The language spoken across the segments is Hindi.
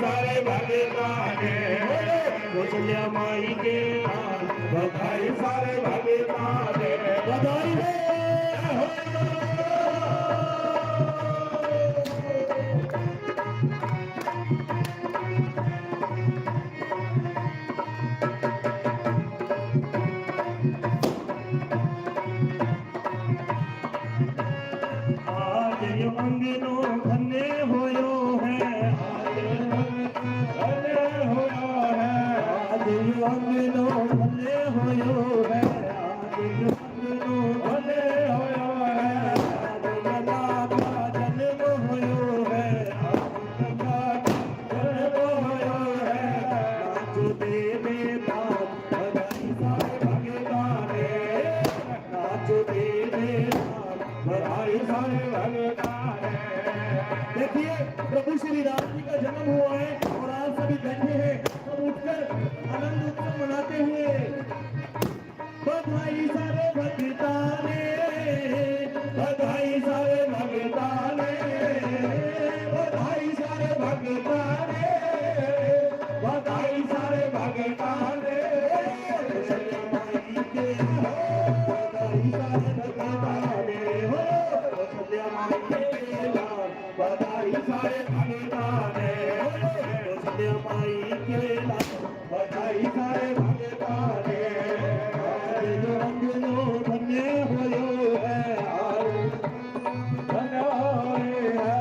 सारे भगता ने कौशल्या माई के लाल बधाई सारे भगता ने बधाई हो। आज यो अंगनो धन्य होयो है, आज धन्य होयो है, आज यो अंगनो धन्य होयो है, आज यो अंगनो धन्य होयो है, आज लला का जन्म होयो है, आज लला का जन्म होयो है। नाचो देवे ताल बधाई सारे भगता ने, नाचो देवे ताल बधाई सारे भगता ने। देखिए प्रभु श्री राम जी का जन्म हुआ है और आप सभी बैठे हैं, सब उठकर आनंद उत्सव मनाते हुए बधाई सारे भगता ने, बधाई सारे भगता ने, बधाई सारे भगता ने, बधाई सारे भगता ने। कौशल्या माई के बधाई सारे भगता ने हो, कौशल्या माई के लाल बधाई सारे भगता ने, कौशल्या माई के लाल बधाई सारे भगता ने। आज जो अंगनो धन्य होयो है, आज धन्य होए है,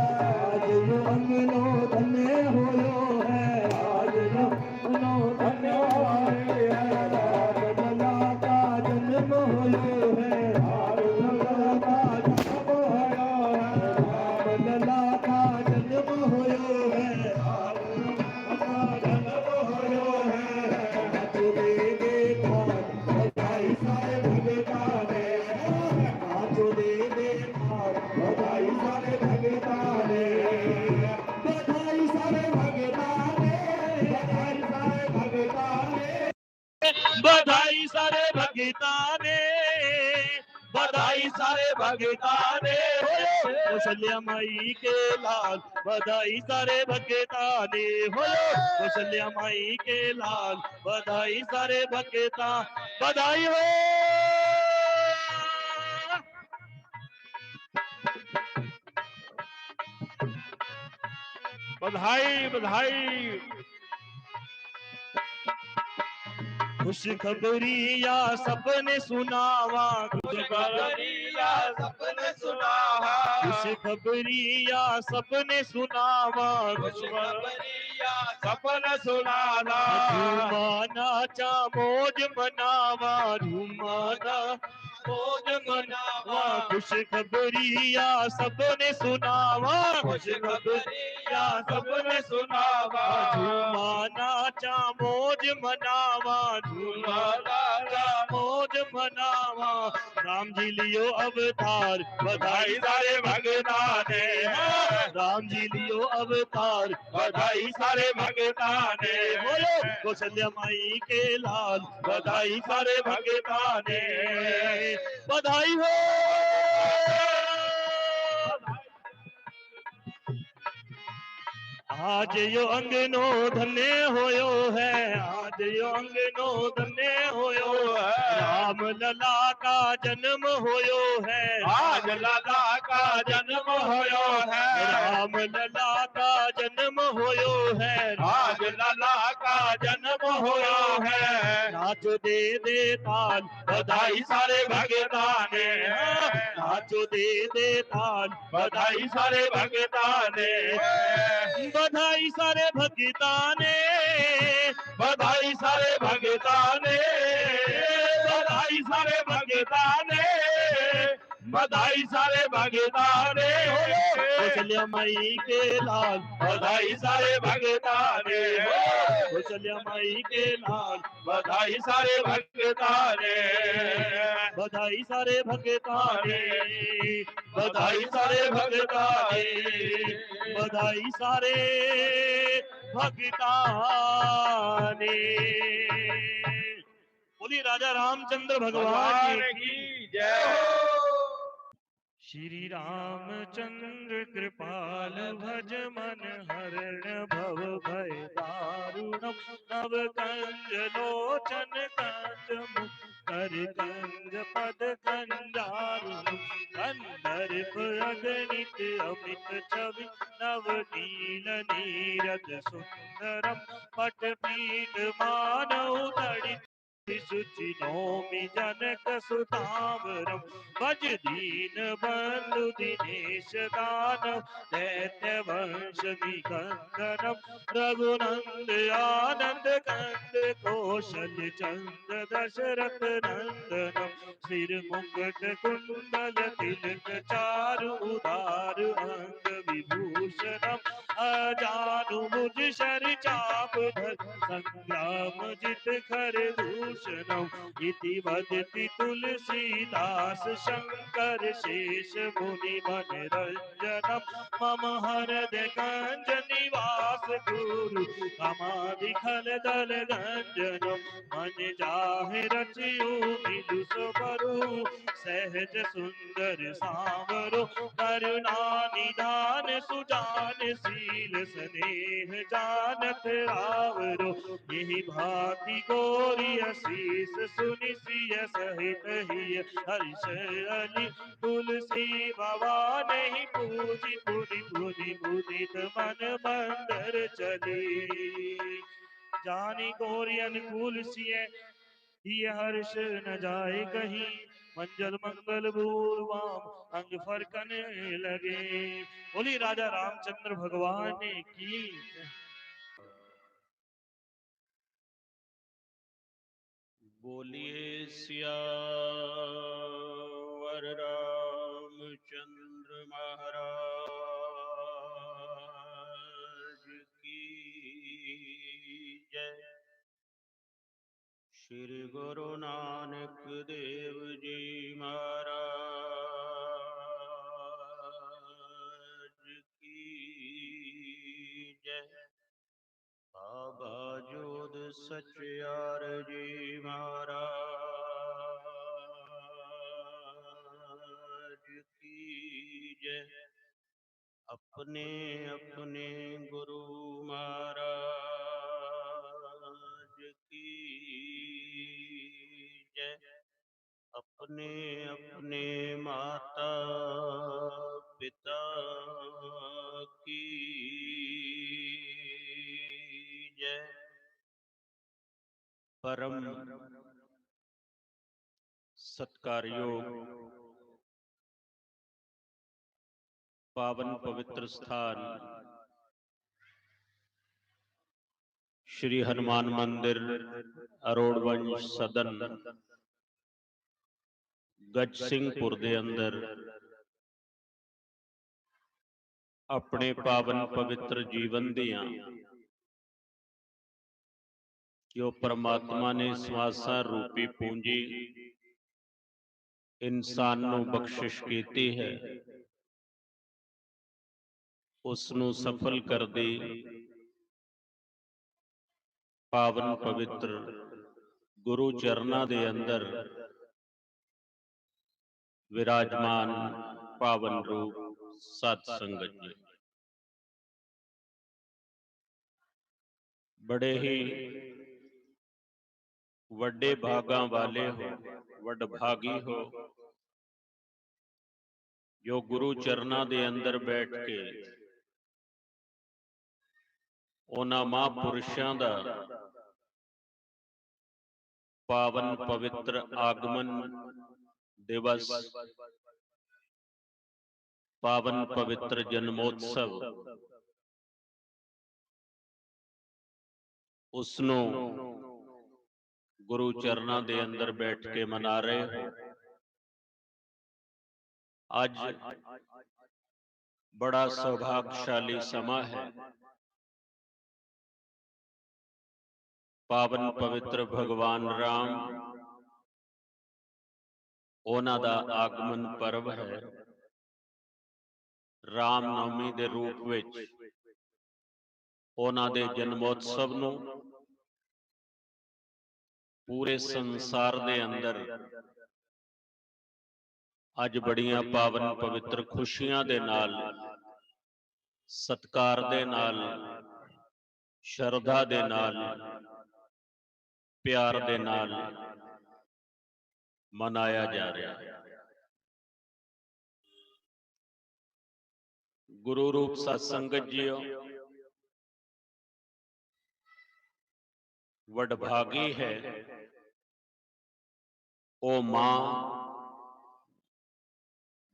आज जो अंगनो धन्य होयो है, आज जो अंगनो धन्य होए है, आज लला का जन्म होयो है, आज लला का जन्म होयो है, आज लला का जन्म होयो है, आज लला का जन्म होयो है। नाचो देवे ताल बधाई सारे भगता ने, नाचो देवे ताल बधाई सारे भगता ने, बधाई सारे भगता ने, बधाई सारे भगता ने, बधाई सारे भगता ने, बधाई सारे भगता ने। कौशल्या माई के लाल बधाई सारे भगता ने हो, कौशल्या माई के लाल बधाई सारे भगता, बधाई हो। बधाई बधाई। खुश खबरिया सबने सुनावा, खुश खबरिया सबने सुनावा, खुश खबरिया सबने सुनावा, खुश खबरिया सबने सुनावा। झूमाना चा मौज मनावा, झूमाना मौज मनावा, खुश खबरिया सबने सुनावा, खुश खबरिया सबने सुनावा। झूमाना चा मौज मनावा, झूमाना चा मौज मनावा। राम जी लियो अवतार बधाई सारे भगता ने, राम जी लियो अवतार बधाई सारे भगता ने। बोलो कौशल्या माई के लाल बधाई सारे भगता ने, बधाई हो। आज यो अंगनो धन्य होयो है, आज यो अंगनो धन्य होयो है, राम लला का जन्म होयो है, आज लला का जन्म होयो है, राम लला का जन्म होयो है, आज लला का जन्म होयो है। नाचो दे दे ताल बधाई सारे भगता ने, नाचो दे दे ताल बधाई सारे भगता ने, बधाई सारे भगता ने, बधाई सारे भगता ने, बधाई सारे भगता ने, बधाई सारे भगता ने। कौशल्या माई के लाल बधाई सारे भगता ने, कौशल्या माई के लाल बधाई सारे भगता ने, बधाई सारे भगता ने, बधाई सारे भगता ने, बधाई सारे भगता ने। बोलिए राजा रामचंद्र भगवान की जय हो। श्री रामचंद्र कृपाल भज मन हरण भव भय नव कंज लोचन कंज मुख कर कंज पद कंजारु कंदर अगणित अमित छवि नव नील नीरद सुंदरम पटपीठ मानव तड़ित शुचि नौमि जनक सुतावरम भज दीन बंधु दिनेश दानव दैत्य वंश निकंदनम रघुनंद आनंद कंद कौशल चंद दशरथ नंदनम सिर मुकुट कुंडल तिलक चारु उदार अंग विभूषणम अजानु मुझ शर चाप धर संग्राम जित खर दूषणम इति वदति तुलसीदास शंकर शेष मुनि मनरंजनम मम हृदय कंज निवास गुरु समाधिखल दल गंजनम मन जाहे रचियो मिलु सबरु सहज सुंदर सांवरो करुणा निधान सुजान शील स्नेह जानत आवरो यही भांति गोरी असीस सुनि सिय सहित ही हर्ष अली तुलसी भवानी ही पूजी पुनि पुनि मुदित मन मंदर चली जानी गोरी अनुकूल सिय दिय हर्ष न जाए कहीं मंजल मंगल भूर्वाम अंग फरकन लगे। बोली राजा रामचंद्र भगवान की। बोलिए सियावर रामचंद्र महाराज की जय। श्री गुरु नानक देव जी महाराज की जय। बाबा जोध सचयार जी महाराज की जय। अपने अपने गुरु महाराज की जय। अपने अपने माता पिता की जय। परम सत्कारयोग पावन पवित्र स्थान श्री हनुमान मंदिर अरोड़ वंश सदन गज सिंहपुर दे अंदर अपने पावन पवित्र जीवन दियां जो परमात्मा ने सवासा रूपी पूंजी इंसान नूं बख्शिश कीती है उसनूं सफल कर दी पावन पवित्र गुरु चरना दे अंदर विराजमान पावन रूप सत संगत जी बड़े ही वड्डे भागां वाले हो वडभागी हो जो गुरु चरना दे अंदर बैठ के उन्हां महापुरुषां दा पावन पवित्र आगमन दिवस पावन पवित्र जन्मोत्सव उसनों गुरु चरना दे अंदर बैठ के मना रहे हो। आज बड़ा सौभाग्यशाली समा है। पावन पवित्र भगवान राम उन्हां दा आगमन पर्व है। राम नवमी दे रूप विच उन्हां दे जन्मोत्सव नूं पूरे संसार दे अंदर अज बड़ियां पावन पवित्र खुशियां दे नाल सत्कार दे नाल ਸ਼ਰਧਾ ਦੇ ਨਾਲ ਪਿਆਰ ਦੇ ਨਾਲ ਮਨਾਇਆ ਜਾ ਰਿਹਾ ਹੈ। ਗੁਰੂ ਰੂਪ ਸਤ ਸੰਗਤ ਜੀਓ, ਵਡਭਾਗੀ ਹੈ ਉਹ ਮਾਂ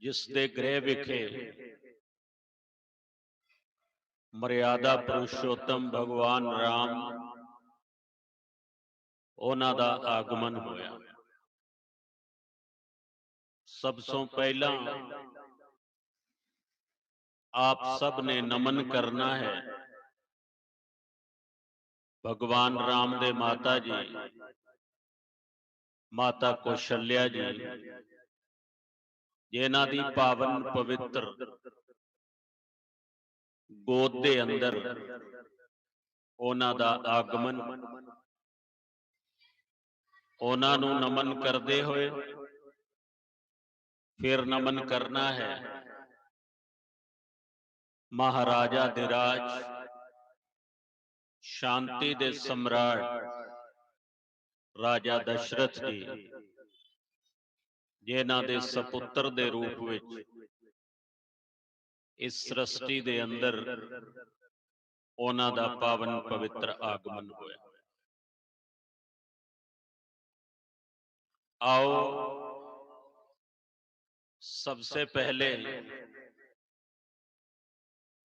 ਜਿਸ ਦੇ ਗ੍ਰਹਿ ਵਿਖੇ ਮਰਿਆਦਾ ਪੁਰਸ਼ੋਤਮ ਭਗਵਾਨ ਰਾਮ ਉਹਨਾਂ ਦਾ ਆਗਮਨ ਹੋਇਆ। ਸਭ ਤੋਂ ਪਹਿਲਾਂ ਆਪ ਸਭ ਨੇ ਨਮਨ ਕਰਨਾ ਹੈ ਭਗਵਾਨ ਰਾਮ ਦੇ ਮਾਤਾ ਜੀ, ਮਾਤਾ ਕੌਸ਼ਲਿਆ ਜੀ, ਜਿਨ੍ਹਾਂ ਦੀ ਪਾਵਨ ਪਵਿੱਤਰ ਗੋਦ ਦੇ ਅੰਦਰ ਉਹਨਾਂ ਦਾ ਆਗਮਨ, ਉਹਨਾਂ ਨੂੰ ਨਮਨ ਕਰਦੇ ਹੋਏ ਫਿਰ ਨਮਨ ਕਰਨਾ ਹੈ ਮਹਾਰਾਜਾ ਧਿਰਾਜ, ਸ਼ਾਂਤੀ ਦੇ ਸਮਰਾਟ ਰਾਜਾ ਦਸ਼ਰਥ ਜੀ, ਜਿਨ੍ਹਾਂ ਦੇ ਸਪੁੱਤਰ ਦੇ ਰੂਪ ਵਿੱਚ ਇਸ ਸ੍ਰਿਸ਼ਟੀ ਦੇ ਅੰਦਰ ਉਹਨਾਂ ਦਾ ਪਾਵਨ ਪਵਿੱਤਰ ਆਗਮਨ ਹੋਇਆ। आओ सबसे पहले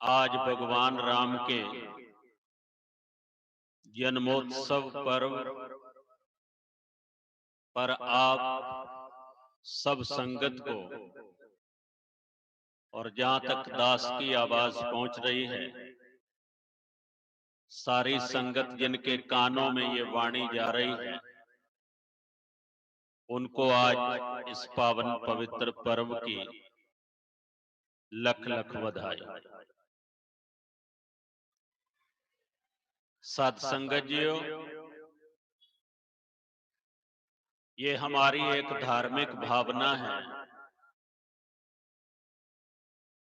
आज भगवान राम के जन्मोत्सव पर्व पर आप सब संगत को, और जहां तक दास की आवाज पहुंच रही है, सारी संगत जिनके कानों में ये वाणी जा रही है, उनको आज इस पावन पवित्र पर्व की लख लख बधाई। साध संगत जियो, ये हमारी एक धार्मिक भावना है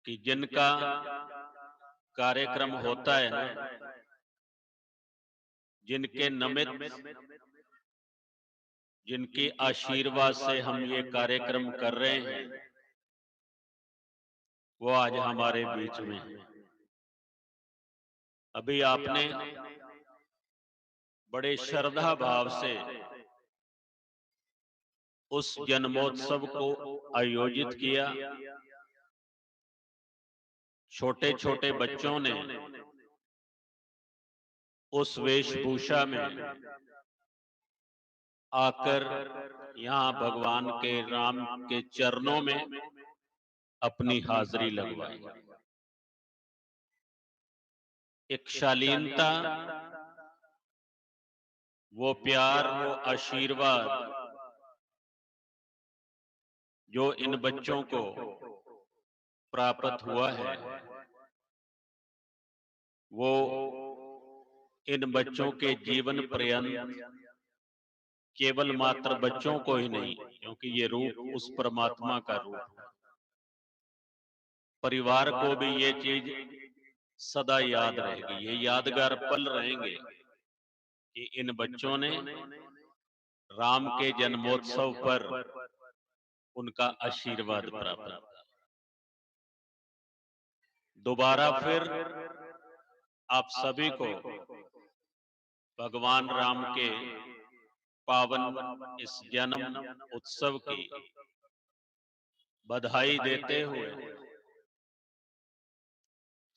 कि जिनका कार्यक्रम होता है ना, जिनके निमित्त, जिनके आशीर्वाद से हम ये कार्यक्रम कर रहे हैं, वो आज हमारे बीच में है। अभी आपने बड़े श्रद्धा भाव से उस जन्मोत्सव को आयोजित किया। छोटे छोटे बच्चों ने उस वेशभूषा में आकर यहाँ भगवान के राम के चरणों में अपनी हाजिरी लगवाई। एक शालीनता, वो प्यार, वो आशीर्वाद जो इन बच्चों को प्राप्त हुआ है, वो इन बच्चों के जीवन पर्यंत केवल मात्र बच्चों को ही नहीं, क्योंकि ये रूप उस परमात्मा का रूप है, परिवार को भी ये चीज सदा याद रहेगी। ये यादगार पल रहेंगे कि इन बच्चों ने राम के जन्मोत्सव पर उनका आशीर्वाद प्राप्त किया। दोबारा फिर आप सभी को भगवान राम के पावन इस जन्म उत्सव की बधाई देते हुए,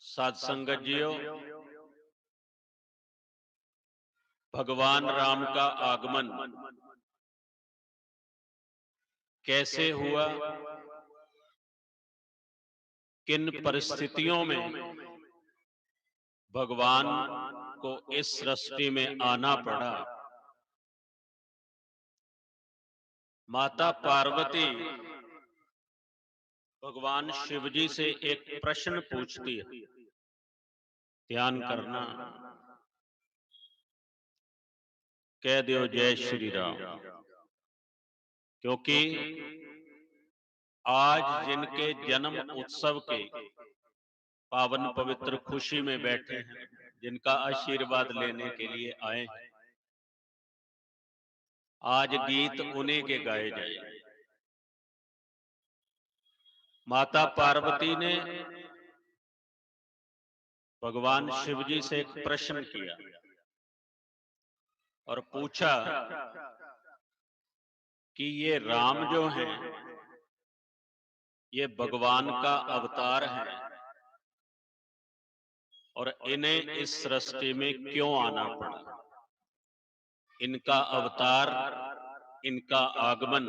साध संगत जियो, भगवान राम का आगमन कैसे हुआ, किन परिस्थितियों में भगवान को इस सृष्टि में आना पड़ा। माता पार्वती भगवान शिव जी से एक प्रश्न पूछती है, ध्यान करना, कह दो जय श्री राम, क्योंकि आज जिनके जन्म उत्सव के पावन पवित्र खुशी में बैठे हैं, जिनका आशीर्वाद लेने के लिए आए हैं। आज गीत उन्हीं के गाए जाएंगे। माता पार्वती ने भगवान शिव जी से एक प्रश्न किया और पूछा कि ये राम जो हैं, ये भगवान का अवतार है और इन्हें इस सृष्टि में क्यों आना पड़ा? इनका अवतार, इनका आगमन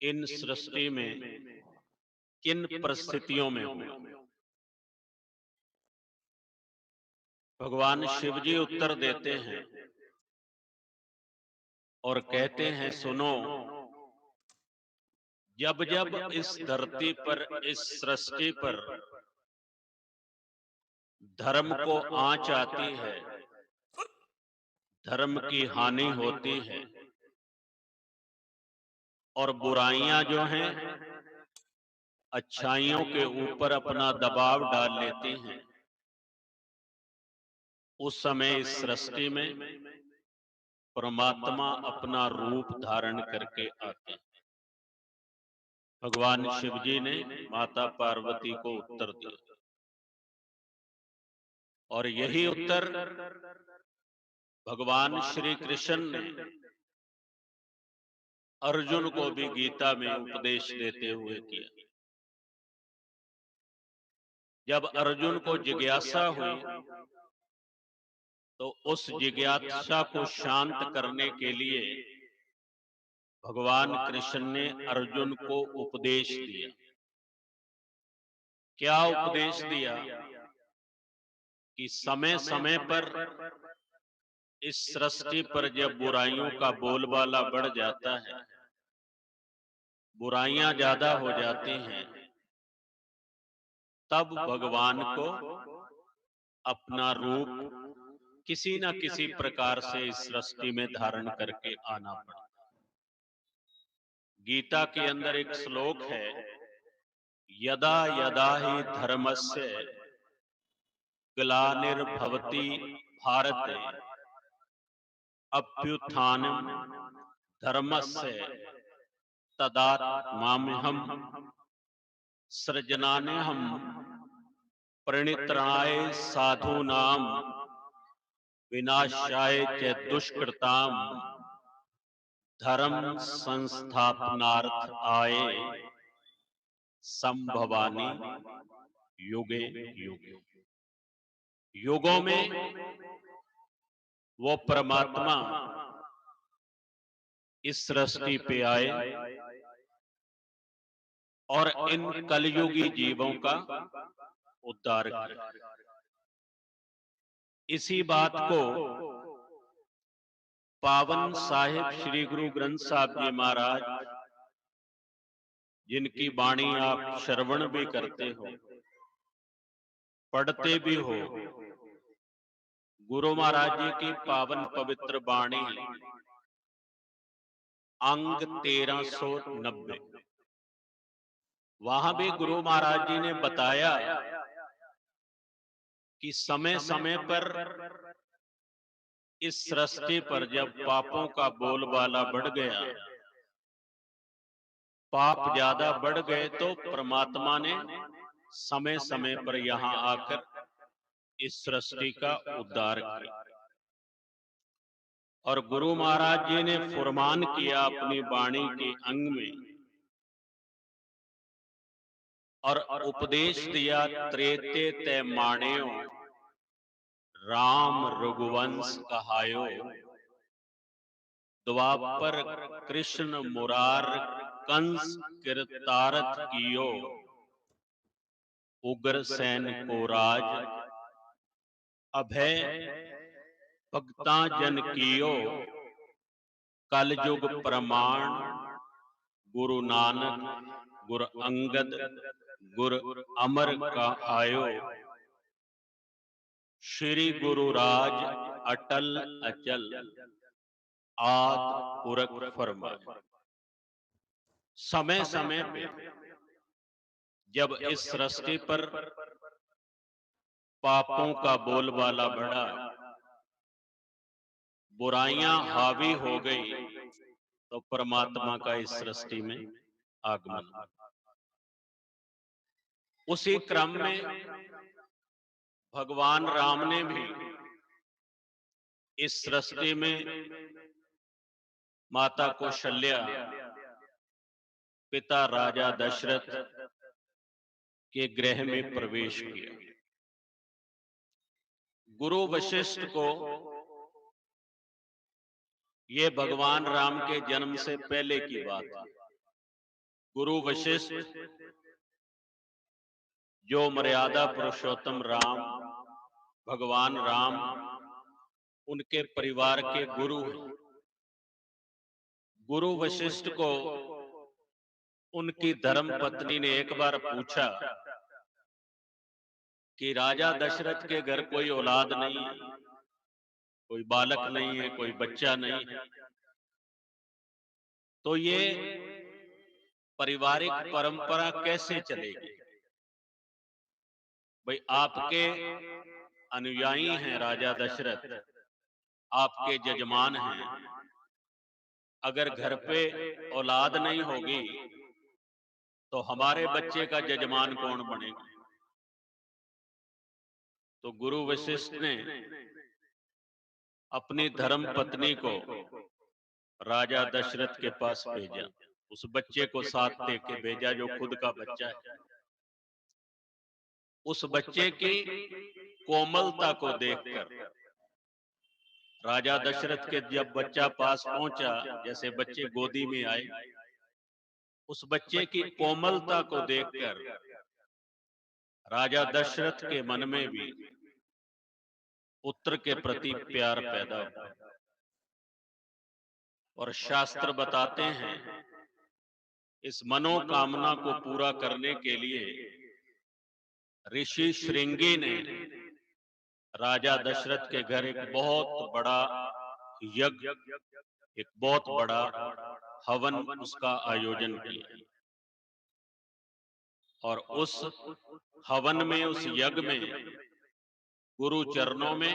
इन सृष्टि में किन परिस्थितियों में हुआ? भगवान शिव जी उत्तर देते हैं और कहते हैं, सुनो, जब जब इस धरती पर, इस सृष्टि पर धर्म को आंच आती है, धर्म की हानि होती है और बुराइयां जो हैं अच्छाइयों के ऊपर अपना दबाव डाल लेती हैं, उस समय इस सृष्टि में परमात्मा अपना रूप धारण करके आते हैं। भगवान शिव जी ने माता पार्वती को उत्तर दिया और यही उत्तर भगवान श्री कृष्ण ने अर्जुन को भी गीता में उपदेश देते हुए किया। जब अर्जुन को जिज्ञासा हुई तो उस जिज्ञासा को शांत करने के लिए भगवान कृष्ण ने अर्जुन को उपदेश दिया। क्या उपदेश दिया? कि समय समय पर इस सृष्टि पर जब बुराइयों का बोलबाला बढ़ जाता है, बुराइयां ज्यादा हो जाती हैं, तब भगवान को अपना रूप किसी न किसी प्रकार से इस सृष्टि में धारण करके आना पड़ता। गीता के अंदर एक श्लोक है, यदा यदा ही धर्मस्य ग्लानिर्भवति भारते अभ्युत्थानम् धर्मस्य तदात्माम्यहम् सृजनान्यहम् परित्राणाय साधूनां विनाशाय च दुष्कृताम् धर्म संस्थापनार्थ आए संभवानि युगे युगे। युगों में वो परमात्मा इस सृष्टि पे आए और इन कलयुगी जीवों का उद्धार किया। इसी बात को पावन साहिब श्री गुरु ग्रंथ साहब जी महाराज, जिनकी वाणी आप श्रवण भी करते हो, पढ़ते भी हो, गुरु महाराज जी की पावन पवित्र वाणी अंग 1390, वहां भी गुरु महाराज जी ने बताया कि समय समय पर इस सृष्टि पर जब पापों का बोलबाला बढ़ गया, पाप ज्यादा बढ़ गए, तो परमात्मा ने समय समय पर यहां आकर इस सृष्टि का उद्धार किया। और गुरु महाराज जी ने फरमान किया अपनी वाणी के अंग में और उपदेश दिया, त्रेते तय माणेयो राम रघुवंश कहायो, द्वापर कृष्ण मुरार कंस किरतारथ कियो, उग्रसेन को राज अभय भक्ता जन कियो, कलयुग प्रमाण गुरु नानक गुरु अंगद गुरु अमर का आयो, श्री गुरु राज अटल अचल आद पुरख फरमाए। समय समय पे जब इस सृष्टि पर पापों का बोलबाला बढ़ा, बुराइयां हावी हो गई, तो परमात्मा का इस सृष्टि में आगमन। उसी क्रम में भगवान राम ने भी इस सृष्टि में माता कौशल्या, पिता राजा दशरथ के गृह में प्रवेश किया। गुरु वशिष्ठ को ये भगवान राम के जन्म से पहले की बात है। गुरु वशिष्ठ जो मर्यादा पुरुषोत्तम राम, भगवान राम, उनके परिवार के गुरु हैं। गुरु वशिष्ठ को उनकी धर्म पत्नी ने एक बार पूछा कि राजा दशरथ के घर कोई औलाद नहीं है, कोई बालक नहीं है, कोई बच्चा नहीं है, तो ये पारिवारिक परंपरा कैसे चलेगी? भाई आपके अनुयायी हैं राजा दशरथ, आपके जजमान हैं, अगर घर पे औलाद नहीं होगी तो हमारे बच्चे का जजमान कौन बनेगा? तो गुरु वशिष्ठ ने अपनी धर्म पत्नी को राजा दशरथ के पास भेजा, उस बच्चे को साथ दे के भेजा जो खुद का बच्चा है। उस बच्चे की कोमलता को देखकर राजा दशरथ के जब बच्चा पास पहुंचा, जैसे बच्चे गोदी में आए, उस बच्चे की कोमलता को देखकर राजा दशरथ के मन में भी पुत्र के प्रति प्यार पैदा हुआ। और शास्त्र बताते हैं इस मनोकामना को पूरा करने के लिए ऋषि श्रृंगी ने राजा दशरथ के घर एक बहुत बड़ा यज्ञ, एक बहुत बड़ा हवन उसका आयोजन किया। और उस हवन में, उस यज्ञ में गुरु चरणों में,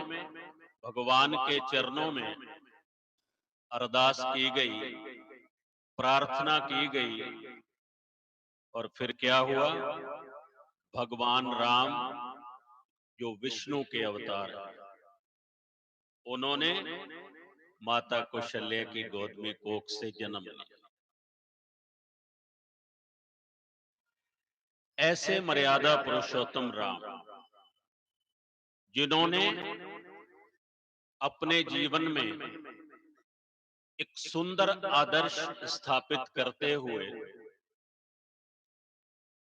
भगवान के चरणों में अरदास की गई, प्रार्थना की गई। और फिर क्या हुआ? भगवान राम जो विष्णु के अवतार हैं, उन्होंने माता कौशल्या की गोद में कोख से जन्म लिया। ऐसे मर्यादा पुरुषोत्तम राम, जिन्होंने अपने जीवन में एक सुंदर आदर्श स्थापित करते हुए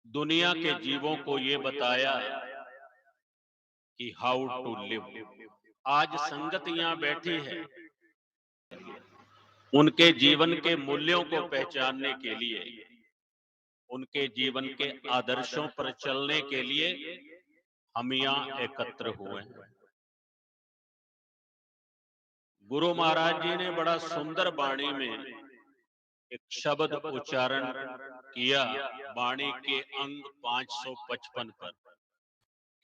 दुनिया के जीवों को ये बताया कि हाउ टू लिव। आज संगत यहां बैठी है, उनके जीवन के मूल्यों को पहचानने के लिए, उनके जीवन के आदर्शों पर चलने के लिए हम यहां एकत्र हुए हैं। गुरु महाराज जी ने बड़ा सुंदर वाणी में एक शब्द उच्चारण किया, वाणी के अंग 555 पर,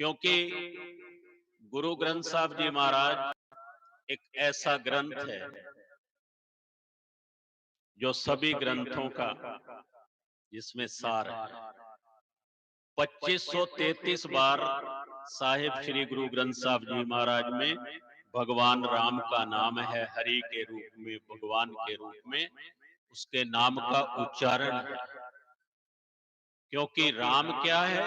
क्योंकि गुरु ग्रंथ साहब जी महाराज एक ऐसा ग्रंथ है जो सभी ग्रंथों का जिसमें सार है। 2533 बार साहिब श्री गुरु ग्रंथ साहब जी महाराज में भगवान राम का नाम है, हरि के रूप में, भगवान के रूप में उसके नाम का उच्चारण है। क्योंकि राम क्या है?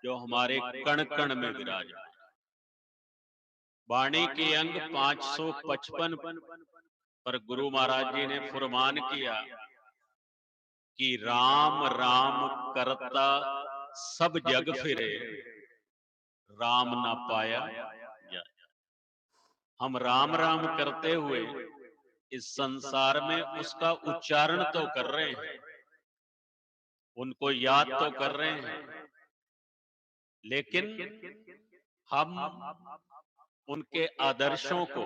जो हमारे कण कण में विराजमान। वाणी के अंग 555 पर गुरु महाराज जी ने फरमान किया कि राम राम करता सब जग फिरे, राम ना पाया जाए। हम राम राम करते हुए इस संसार में उसका उच्चारण तो कर रहे हैं, उनको याद तो कर रहे हैं, लेकिन हम उनके आदर्शों को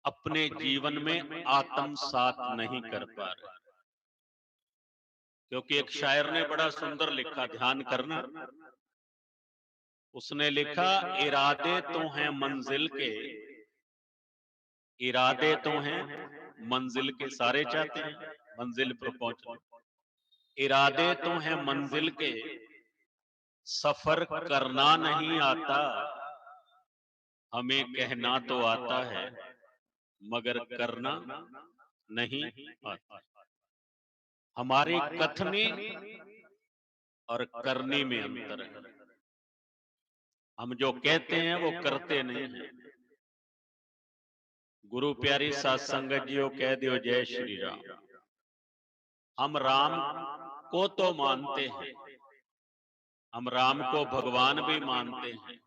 अपने जीवन में आत्मसात नहीं कर पा रहे। क्योंकि एक शायर ने बड़ा सुंदर लिखा, ध्यान करना, उसने लिखा, इरादे तो हैं मंजिल के, इरादे तो हैं मंजिल के, सारे चाहते हैं मंजिल पर पहुंचना, इरादे तो हैं मंजिल के, सफर करना नहीं आता, हमें कहना तो आता है मगर करना नहीं आता। हमारे कथने और करने में अंतर है। हम जो कहते हैं वो करते नहीं हैं। गुरु प्यारी सात संगत जियो कह दियो जय श्री राम। हम राम को तो मानते हैं, हम राम को भगवान भी मानते हैं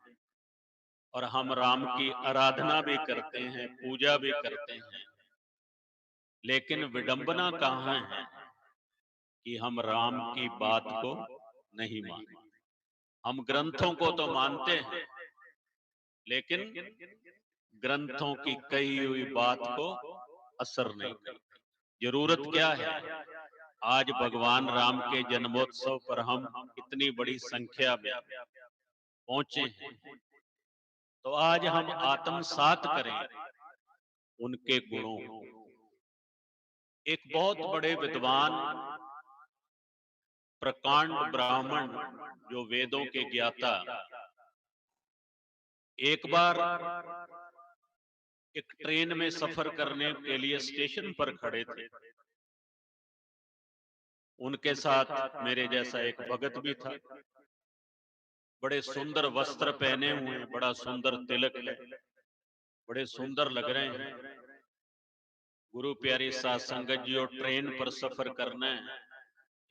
और हम राम की आराधना भी करते हैं, पूजा भी करते हैं। लेकिन विडंबना कहाँ है कि हम राम की बात को नहीं मानते। हम ग्रंथों को तो मानते हैं लेकिन ग्रंथों की कही हुई बात को असर नहीं करते। जरूरत क्या है? आज भगवान राम के जन्मोत्सव पर हम इतनी बड़ी संख्या में पहुंचे हैं, तो आज हम आत्मसात करें उनके गुणों को। एक बहुत बड़े विद्वान प्रकांड ब्राह्मण जो वेदों के ज्ञाता, एक बार एक ट्रेन में सफर करने के लिए स्टेशन पर खड़े थे। उनके साथ मेरे जैसा एक भगत भी था। बड़े सुंदर वस्त्र पहने हुए हैं, बड़ा सुंदर तिलक है, बड़े सुंदर लग रहे हैं। गुरु प्यारी सात संगत जी, और ट्रेन पर सफर करना है,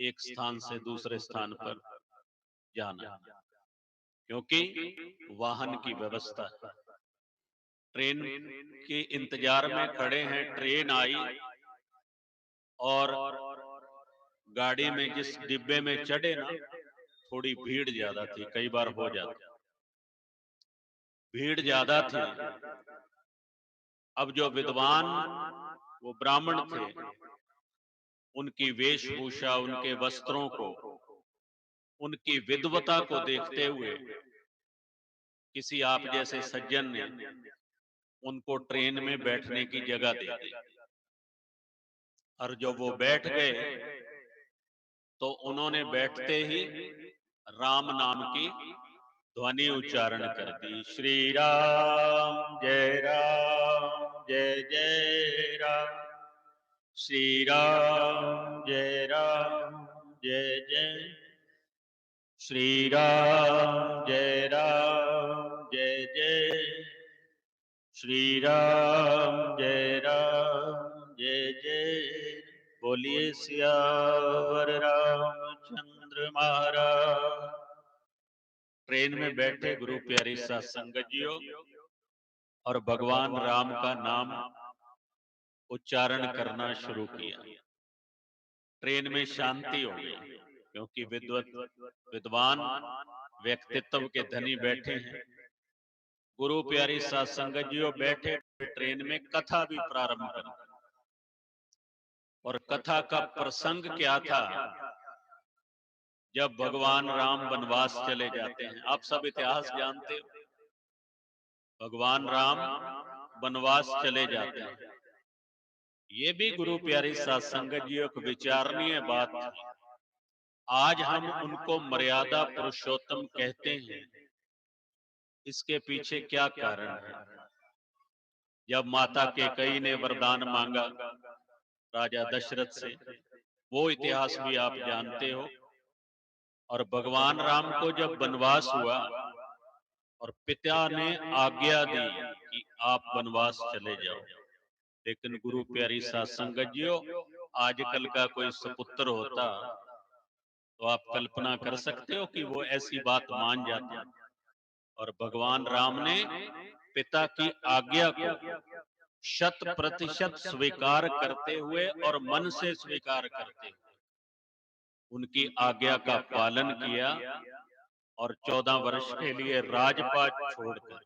एक स्थान से दूसरे स्थान पर जाना, क्योंकि वाहन की व्यवस्था है। ट्रेन के इंतजार में खड़े हैं। ट्रेन आई और गाड़ी में जिस डिब्बे में चढ़े ना, थोड़ी भीड़ ज्यादा थी। कई बार हो जाती, भीड़ ज्यादा थी। अब जो विद्वान वो ब्राह्मण थे, उनकी वेशभूषा, उनके वस्त्रों को, उनकी विद्वता को देखते हुए किसी आप जैसे सज्जन ने उनको ट्रेन में बैठने की जगह दे दी। और जब वो बैठ गए तो उन्होंने बैठते ही राम नाम की ध्वनि उच्चारण कर दी। श्री राम जय जय राम, श्री राम जय जय, श्री राम जय जय, श्री राम जय जय। बोलिए सियावर रामचंद्र महाराज। ट्रेन में बैठे गुरु प्यारी सात संगत जियो और भगवान राम का नाम उच्चारण करना शुरू किया। ट्रेन में शांति हो गई, क्योंकि विद्वान व्यक्तित्व के धनी बैठे हैं। गुरु प्यारी सात संगत जियो बैठे ट्रेन में कथा भी प्रारंभ कर दी। और कथा का प्रसंग क्या था? जब भगवान राम वनवास चले जाते हैं, आप सब इतिहास जानते हो, भगवान राम वनवास चले जाते हैं। ये भी गुरु प्यारी सात संगत जी एक विचारणीय बात थी। आज हम उनको मर्यादा पुरुषोत्तम कहते हैं, इसके पीछे क्या कारण है? जब माता कैकेयी ने वरदान मांगा राजा दशरथ से, वो इतिहास भी आप जानते हो। और भगवान राम को जब वनवास हुआ और पिता ने आज्ञा दी कि आप वनवास चले जाओ, लेकिन गुरु प्यारी सात संगत जियो, आजकल का कोई सपुत्र होता तो आप कल्पना कर सकते हो कि वो ऐसी बात मान जाता। और भगवान राम ने पिता की आज्ञा को 100% स्वीकार करते हुए और मन से स्वीकार करते हुए उनकी आज्ञा का पालन किया और 14 वर्ष के लिए राजपाट छोड़कर,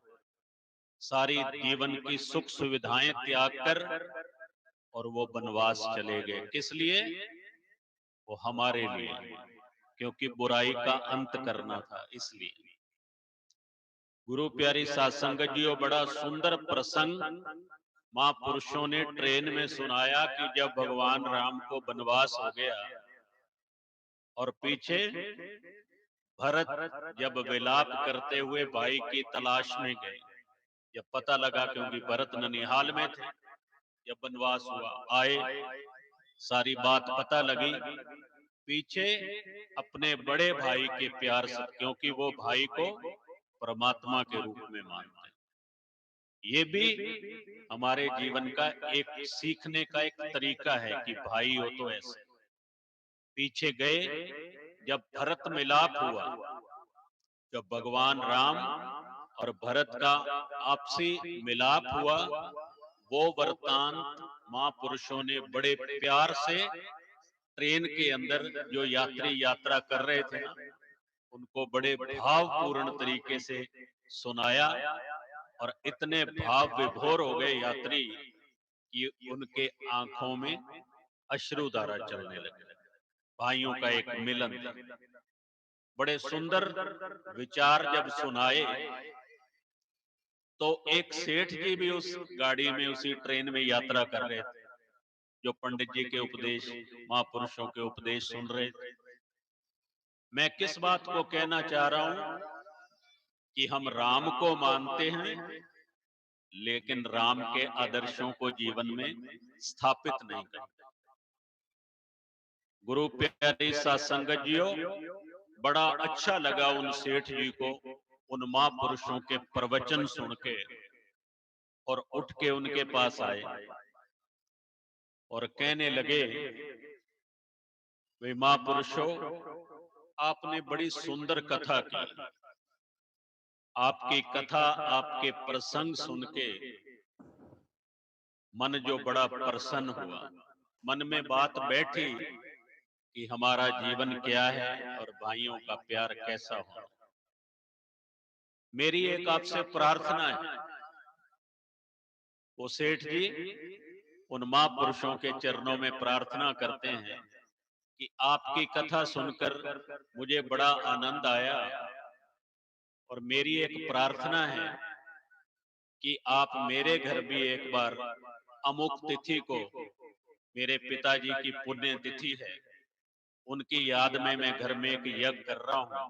सारी जीवन की सुख सुविधाएं त्याग कर और वो वनवास चले गए। किस लिए? वो हमारे लिए, क्योंकि बुराई का अंत करना था, इसलिए। गुरु प्यारी सात संगत जी, बड़ा सुंदर प्रसंग महापुरुषों ने ट्रेन में सुनाया कि जब भगवान राम को वनवास हो गया और पीछे भरत जब विलाप करते हुए भाई की तलाश में गए, जब पता लगा, क्योंकि भरत ननिहाल में थे, जब वनवास हुआ आए, सारी बात पता लगी, पीछे अपने बड़े भाई के प्यार से, क्योंकि वो भाई को परमात्मा के रूप में मानते हैं। ये भी हमारे जीवन का एक सीखने का एक तरीका है कि भाई हो तो ऐसे। पीछे गए, जब भरत मिलाप हुआ, जब भगवान राम और भरत का आपसी मिलाप हुआ, वो वृत्तांत महापुरुषों ने बड़े प्यार से ट्रेन के अंदर जो यात्री यात्रा कर रहे थे ना, उनको बड़े भावपूर्ण तरीके से सुनाया, और इतने भाव विभोर हो गए यात्री कि उनके आंखों में अश्रुधारा चलने लगे। भाइयों का एक मिलन था। बड़े सुंदर विचार जब सुनाए, तो एक सेठ जी भी उस गाड़ी में, उसी ट्रेन में यात्रा कर रहे थे, जो पंडित जी के उपदेश, महापुरुषों के उपदेश सुन रहे थे। मैं किस बात को कहना चाह रहा हूं कि हम राम को मानते हैं, लेकिन राम के आदर्शों को जीवन में स्थापित नहीं करते। गुरु प्यारी सात संगत जियो, बड़ा अच्छा लगा उन सेठ जी को उन महापुरुषों के प्रवचन सुन के, और उठ के उनके पास आए और कहने लगे, वे महापुरुषों, आपने बड़ी सुंदर कथा की, आपकी कथा, आपके प्रसंग सुन के मन जो बड़ा प्रसन्न हुआ, मन में बात बैठी कि हमारा जीवन क्या है और भाइयों का प्यार कैसा हो। मेरी एक आपसे प्रार्थना है, वो सेठ जी उन महापुरुषों के चरणों में प्रार्थना करते हैं कि आपकी कथा सुनकर मुझे बड़ा आनंद आया, और मेरी एक प्रार्थना है कि आप मेरे घर भी एक बार अमुक तिथि को, मेरे पिताजी की पुण्य तिथि है, उनकी याद में मैं घर में एक यज्ञ कर रहा हूं,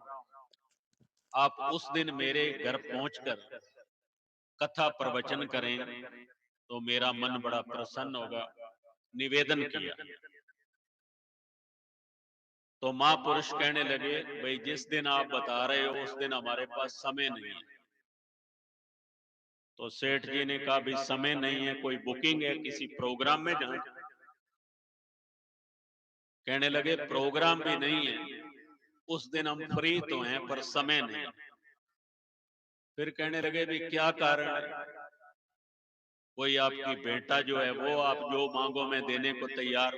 आप उस दिन मेरे घर पहुंचकर कथा प्रवचन करें तो मेरा मन बड़ा प्रसन्न होगा। निवेदन किया तो महापुरुष कहने लगे, भाई जिस दिन आप बता रहे हो उस दिन हमारे पास समय नहीं है। तो सेठ जी ने कहा, भी समय नहीं है, कोई बुकिंग है किसी प्रोग्राम में जाना? कहने लगे, प्रोग्राम भी नहीं है, उस दिन हम फ्री तो हैं पर समय नहीं। फिर कहने लगे, भी क्या कारण है? कोई आपकी बेटा जो है वो आप जो मांगो मैं देने को तैयार।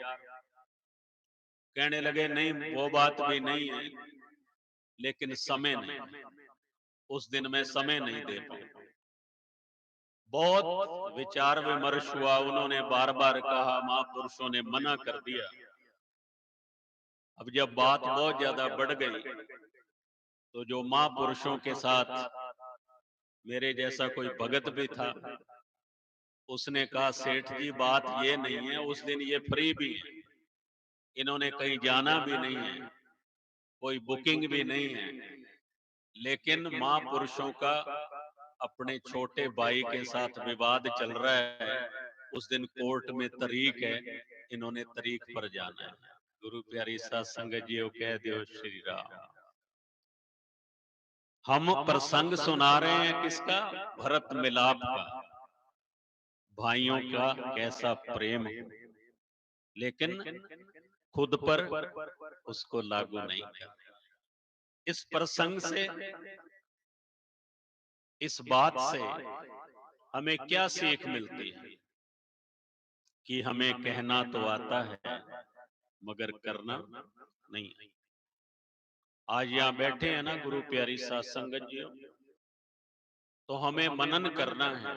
कहने लगे, नहीं वो बात भी नहीं है, लेकिन समय नहीं, उस दिन मैं समय नहीं दे पाऊंगा। बहुत विचार विमर्श हुआ, उन्होंने बार बार कहा, महापुरुषों ने मना कर दिया। अब जब बात बहुत ज्यादा बढ़ गई, तो जो महापुरुषों के साथ मेरे जैसा कोई भगत भी था, उसने कहा, सेठ जी बात ये नहीं है, उस दिन ये फ्री भी है, इन्होंने कहीं जाना भी नहीं है, कोई बुकिंग भी नहीं है, लेकिन महापुरुषों का अपने छोटे भाई के साथ विवाद चल रहा है, उस दिन कोर्ट में तारीख है, इन्होंने तारीख पर जाना है। गुरु प्यारी सात संगत जी कह दियो श्री राम। हम प्रसंग सुना रहे हैं किसका? भरत मिलाप का, भाइयों का कैसा प्रेम हो, लेकिन खुद पर उसको लागू नहीं कर। इस प्रसंग से, इस बात से हमें क्या सीख मिलती है कि हमें कहना तो आता है मगर करना नहीं। आज यहाँ बैठे हैं ना गुरु प्यारी सात संगत जी, तो हमें मनन करना है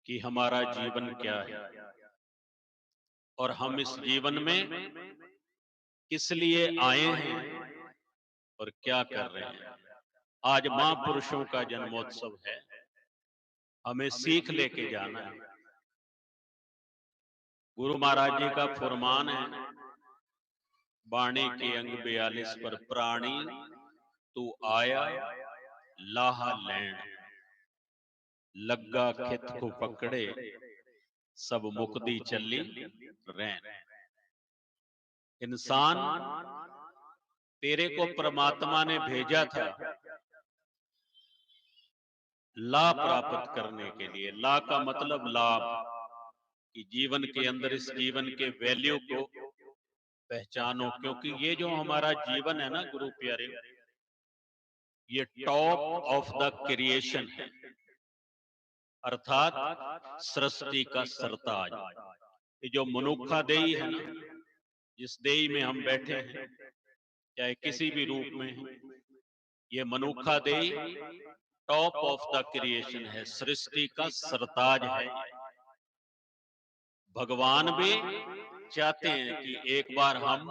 कि हमारा जीवन क्या है और हम इस जीवन में किस लिए आए हैं और क्या कर रहे हैं। आज महापुरुषों का जन्मोत्सव है, हमें सीख लेके जाना है। गुरु महाराज जी का फरमान है वाणी के अंग 42 पर, प्राणी तू आया लाहा लैण, लग्गा खित को पकड़े सब मुक्ति चली रैन। इंसान, तेरे को परमात्मा ने भेजा था लाभ प्राप्त करने के लिए। ला का मतलब लाभ, कि जीवन के अंदर इस जीवन के वैल्यू को पहचानो, क्योंकि ये जो हमारा जीवन है ना गुरु प्यारे, ये टॉप ऑफ द क्रिएशन है, अर्थात सृष्टि का सरताज। ये जो मनुखा देही है ना, जिस देही में हम बैठे हैं, चाहे किसी भी रूप में हैं, ये मनुखा देही टॉप ऑफ द क्रिएशन है, सृष्टि का सरताज है। भगवान भी चाहते हैं कि एक बार हम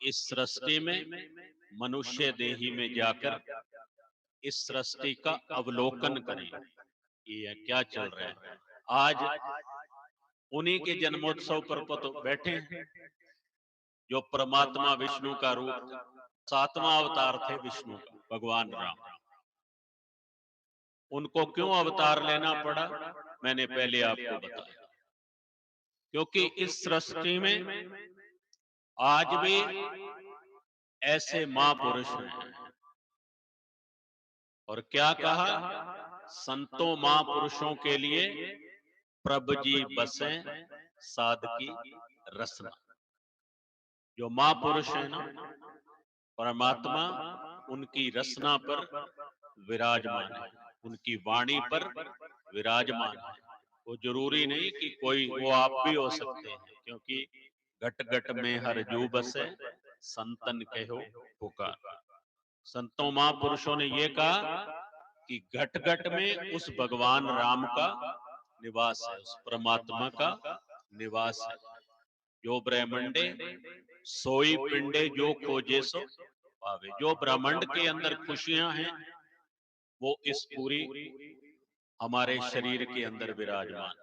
इस सृष्टि में मनुष्य देही में जाकर इस सृष्टि का अवलोकन करें, ये क्या चल रहा है। आज उन्हीं के जन्मोत्सव पर तो बैठे हैं, जो परमात्मा विष्णु का रूप था, 7वां अवतार थे विष्णु का, भगवान राम। उनको क्यों अवतार लेना पड़ा, मैंने पहले आपको बताया। क्योंकि इस सृष्टि में आज भी ऐसे महापुरुष हैं, और क्या कहा, संतों महापुरुषों के लिए प्रभु जी बसे साधकी रसना। जो महापुरुष है ना, परमात्मा उनकी रसना पर विराजमान है, उनकी वाणी पर विराजमान है। वो जरूरी नहीं कि कोई, वो आप भी हो सकते हैं, क्योंकि घट घट में हर जू बसे संतन कहो पुकार। संतों महापुरुषों ने ये कहा कि घट घट में उस भगवान राम का निवास है, उस परमात्मा का निवास है। जो ब्रह्मंडे सोई पिंडे जो खोजे सो पावे। जो ब्रह्मांड के अंदर खुशियां हैं, वो इस पूरी हमारे शरीर के अंदर विराजमान।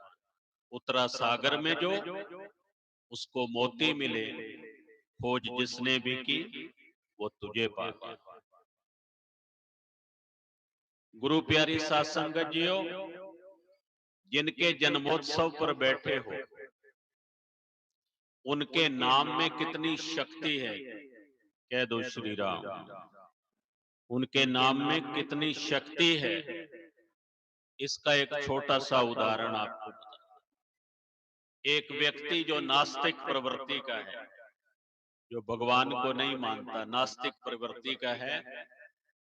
उत्तरा सागर में जो उसको मोती मिले, खोज जिसने भी की वो तुझे पा गया। गुरु प्यारी साध संगत जियो, जिनके जन्मोत्सव पर बैठे हो, उनके नाम में कितनी शक्ति है, कह दो श्री राम। उनके नाम में कितनी शक्ति है, इसका एक छोटा सा उदाहरण आपको बता। एक व्यक्ति जो नास्तिक प्रवृत्ति का है, जो भगवान को नहीं मानता, नास्तिक प्रवृत्ति का है,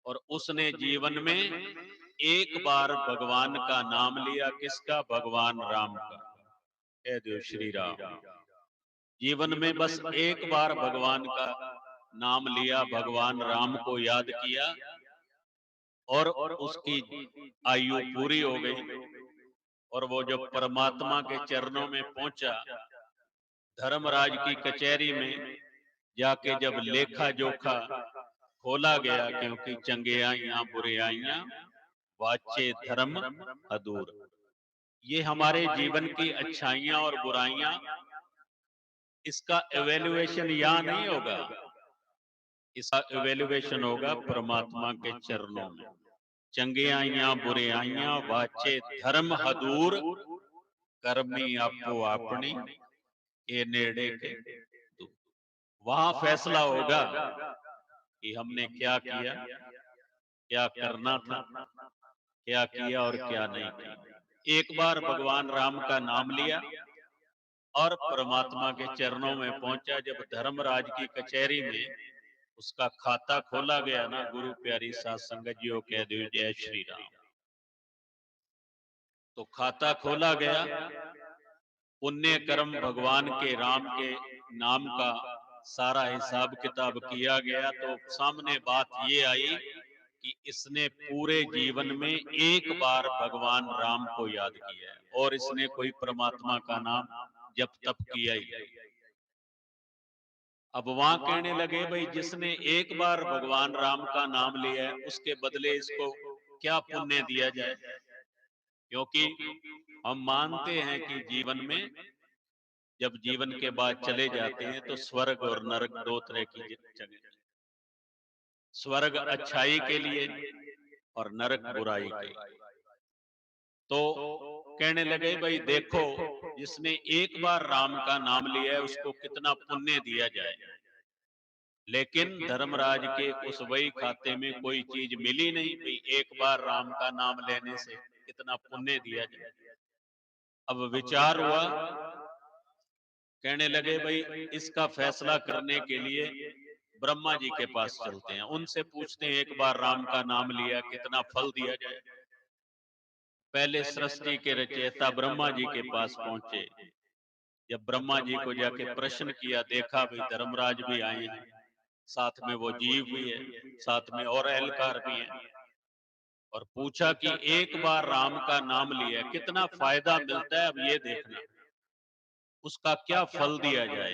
और उसने जीवन में एक बार भगवान का नाम लिया, किसका, भगवान राम का, कह दो श्री राम। जीवन में बस एक बार भगवान का नाम लिया, भगवान राम को याद किया, और उसकी आयु पूरी हो गई। और वो जब परमात्मा के चरणों में पहुंचा, धर्मराज की कचहरी में जाके जब लेखा जोखा खोला गया, क्योंकि चंगे आइया बुरे आइया वाचे धर्म अधूर। ये हमारे जीवन की अच्छाइयां और बुराइयां, इसका एवेल्युएशन यहां नहीं होगा, इसका एवेल्युएशन होगा परमात्मा के चरणों में। चंगे आइया बुरे आइया वाचे धर्म हदूर, कर्मी आपो अपनी ये नेड़े के दूर। वहां फैसला होगा कि हमने क्या किया, क्या करना था, क्या किया और क्या नहीं किया। एक बार भगवान राम का नाम लिया और परमात्मा के चरणों में पहुंचा। जब धर्मराज की कचहरी में उसका खाता खोला गया ना, गुरु प्यारी साध संगत जी कह दो जय श्री राम। तो खाता खोला गया, पुण्य कर्म भगवान के राम के नाम का सारा हिसाब किताब किया गया। तो सामने बात ये आई कि इसने पूरे जीवन में एक बार भगवान राम को याद किया है, और इसने कोई परमात्मा का नाम जप तप किया ही। अब वहां कहने लगे भाई जिसने एक बार भगवान राम का नाम लिया है उसके बदले इसको क्या पुण्य दिया जाए, क्योंकि हम मानते हैं कि जीवन में जब जीवन के बाद चले जाते हैं तो स्वर्ग और नरक दो तरह की जगह। स्वर्ग अच्छाई के लिए और नरक बुराई के लिए। तो कहने लगे भाई देखो जिसने एक बार राम का नाम लिया है उसको कितना पुण्य दिया जाए। लेकिन धर्मराज के उस वही खाते में कोई चीज मिली नहीं, भाई एक बार राम का नाम लेने से कितना पुण्य दिया जाए। अब विचार हुआ, कहने लगे भाई इसका फैसला करने के लिए ब्रह्मा जी के पास चलते हैं, उनसे पूछते हैं एक बार राम का नाम लिया कितना फल दिया जाए। पहले सृष्टि के रचयिता ब्रह्मा जी के पास पहुंचे। जब ब्रह्मा जी को जाके प्रश्न किया, देखा भाई धर्मराज भी आए हैं, साथ में वो जीव भी है, साथ में और अहलकार भी हैं, और पूछा कि एक बार राम का नाम लिया कितना फायदा मिलता है, अब ये देखना उसका क्या फल दिया जाए।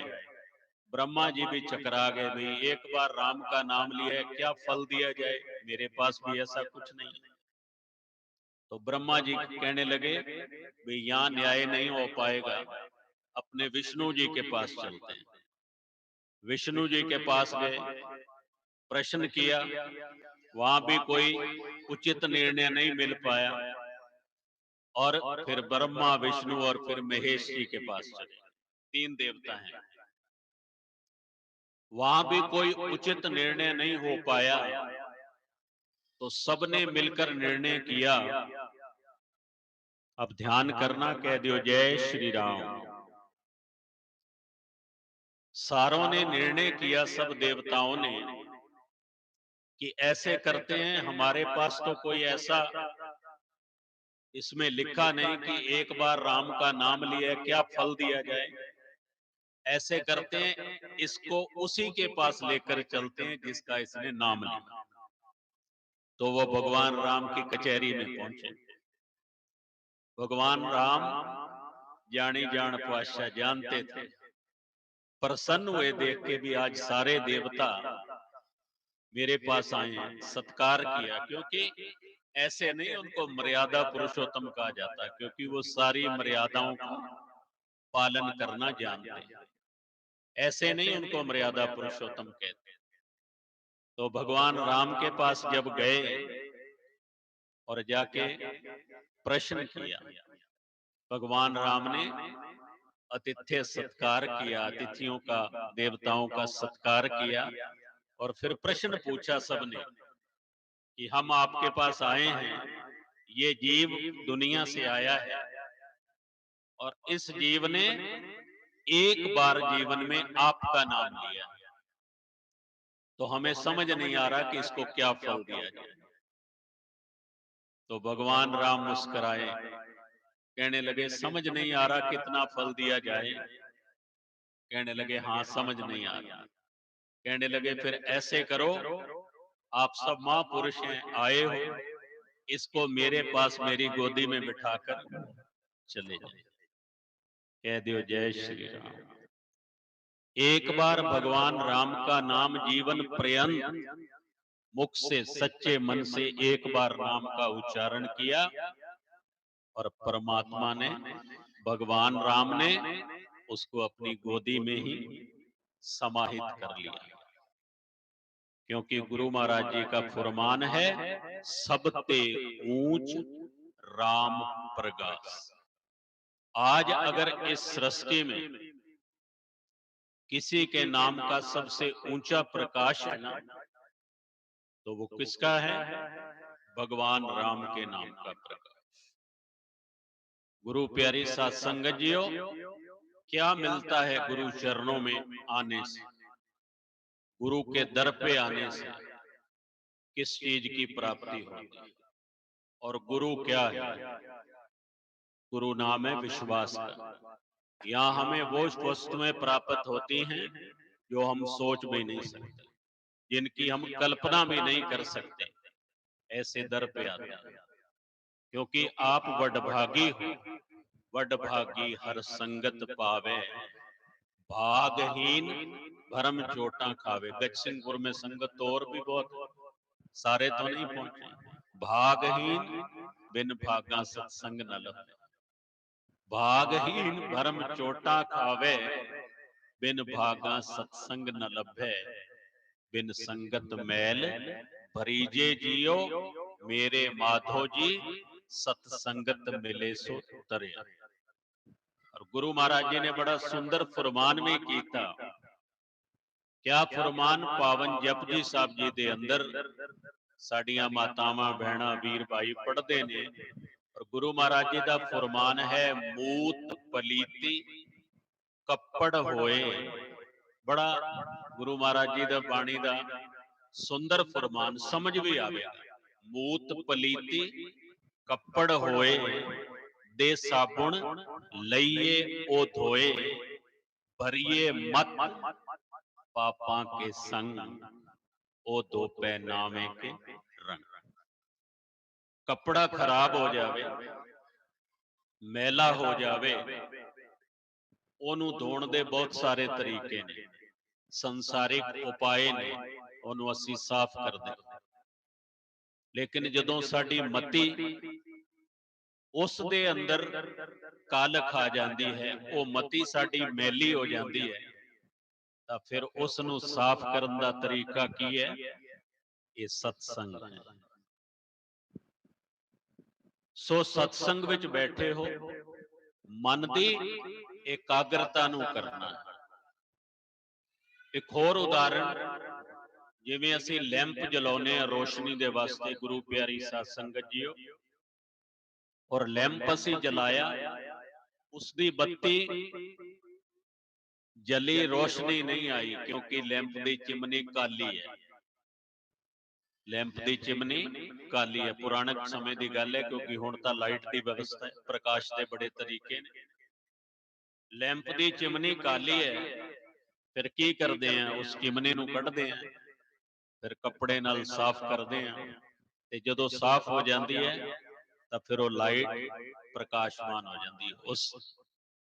ब्रह्मा जी भी चकरा गए, भाई एक बार राम का नाम लिया है क्या फल दिया जाए, मेरे पास भी ऐसा कुछ नहीं है। तो ब्रह्मा जी कहने लगे भाई यहाँ न्याय नहीं हो पाएगा, अपने विष्णु जी के पास चलते हैं। विष्णु जी के पास गए, प्रश्न किया, वहां भी कोई उचित निर्णय नहीं मिल पाया, और फिर ब्रह्मा विष्णु और फिर महेश जी के पास चले। तीन देवता हैं, वहां भी कोई उचित निर्णय नहीं हो पाया, तो सबने मिलकर निर्णय किया, अब ध्यान करना, कह दियो जय श्री राम। सारों ने निर्णय किया, सब देवताओं ने, कि ऐसे करते हैं, हमारे पास तो कोई ऐसा इसमें लिखा नहीं कि एक बार राम का नाम लिया क्या फल दिया जाए। ऐसे करते हैं, इसको उसी के पास लेकर चलते हैं जिसका इसने नाम लिया। तो वो भगवान राम की कचहरी में पहुंचे। भगवान राम जानी जान पातशाह जानते थे, प्रसन्न हुए देख के भी आज सारे देवता मेरे पास आए हैं, सत्कार किया, क्योंकि ऐसे नहीं उनको मर्यादा पुरुषोत्तम कहा जाता, क्योंकि वो सारी मर्यादाओं का पालन करना जानते हैं, ऐसे नहीं उनको मर्यादा पुरुषोत्तम कहते। तो भगवान राम के पास जब गए और जाके प्रश्न किया, भगवान राम ने आतिथ्य सत्कार किया, अतिथियों का देवताओं का सत्कार किया, और फिर प्रश्न पूछा सबने कि हम आपके पास आए हैं, ये जीव दुनिया से आया है और इस जीव ने एक बार जीवन में आपका नाम लिया, तो हमें समझ नहीं आ रहा कि इसको क्या फल दिया जाए। तो भगवान राम मुस्कुराए, कहने लगे समझ नहीं आ रहा कितना फल दिया जाए। कहने लगे हाँ समझ नहीं आ रहा। कहने लगे फिर ऐसे करो, आप सब महापुरुष हैं, आए हो, इसको मेरे पास मेरी गोदी में बिठाकर चले जाए। कह दियो जय श्री राम। एक बार भगवान राम का नाम जीवन पर्यंत मुख से सच्चे मन से एक बार नाम का उच्चारण किया, और परमात्मा ने, भगवान राम ने उसको अपनी गोदी में ही समाहित कर लिया। क्योंकि गुरु महाराज जी का फरमान है, सबते ऊंच राम प्रकाश। आज अगर इस सृष्टि में किसी के नाम का सबसे ऊंचा प्रकाश है ना, तो वो किसका है? भगवान राम के नाम का प्रकाश। गुरु प्यारी साथ संगत जियो, क्या मिलता है गुरु चरणों में आने से, गुरु के दर पे आने से किस चीज की प्राप्ति होती है? और गुरु क्या है? गुरु नाम है विश्वास का। यहाँ हमें वो वस्तुएं प्राप्त होती हैं जो हम सोच भी नहीं सकते, जिनकी हम कल्पना भी नहीं कर सकते, ऐसे दर पे आते हैं। क्योंकि आप वडभागी हो, वडभागी हर संगत पावे, भागहीन भरम चोटा खावे। गजसिंहपुर में संगत तो और भी बहुत है, सारे तो नहीं पहुंचे। भागहीन बिन भागा सत्संग न लभे। भागहीन भरम चोटा खावे, बिन भागा सत्संग न लभे। बिन संगत मैल भरीजे जियो, मेरे माधो जी सत्संगत मिले सो तरिया। और गुरु महाराज जी ने बड़ा सुंदर फुरमान भी किया। क्या फुरमान? पावन जपजी साहब जी दे अंदर साड़ियां मातावां बहना वीर भाई पढ़ते ने। और गुरु महाराज जी का फुरमान है, मूत पलीती कपड़ होए। बड़ा गुरु महाराज जी का बाणी का सुंदर फुरमान, समझ भी आवेगा। मूत पलीती कपड़ होए, दे साबुण लइए ओ धोए। भरिए मत पापा के संग, ओ दो पै नावे के रंग। कपड़ा खराब हो जावे, मैला हो जावे, ओनू धोण दे बहुत सारे तरीके ने, संसारिक उपाय ने, ओनू असी साफ कर दे। लेकिन जदों साडी मति उस दे अंदर कालख आ जाती है, वो मति साडी मैली हो जाती है, तो फिर उसनू साफ करन दा तरीका की है? ये सत्संग है। सो सत्संग विच बैठे हो, मन दी एकाग्रता नू करना है। एक होर उदाहरण, जिवें असीं लैंप जलाउने आ रोशनी दे वास्ते, गुरु प्यारी साध संगत जीओ, और लैंप असीं जलाया, उसकी बत्ती जली, रोशनी नहीं आई, क्योंकि लैंप की चिमनी काली है। लैंप की चिमनी काली है। पुराने समय की गल है, क्योंकि हुण तां लाइट की व्यवस्था है, प्रकाश के बड़े तरीके ने। लैंप की चिमनी काली है, फिर की करते हैं? उस चिमनी नूं कढ़दे हैं, फिर कपड़े नाल साफ करते हैं, ते जदों साफ हो जाती है तो फिर वो लाइट प्रकाशमान हो जाती है। उस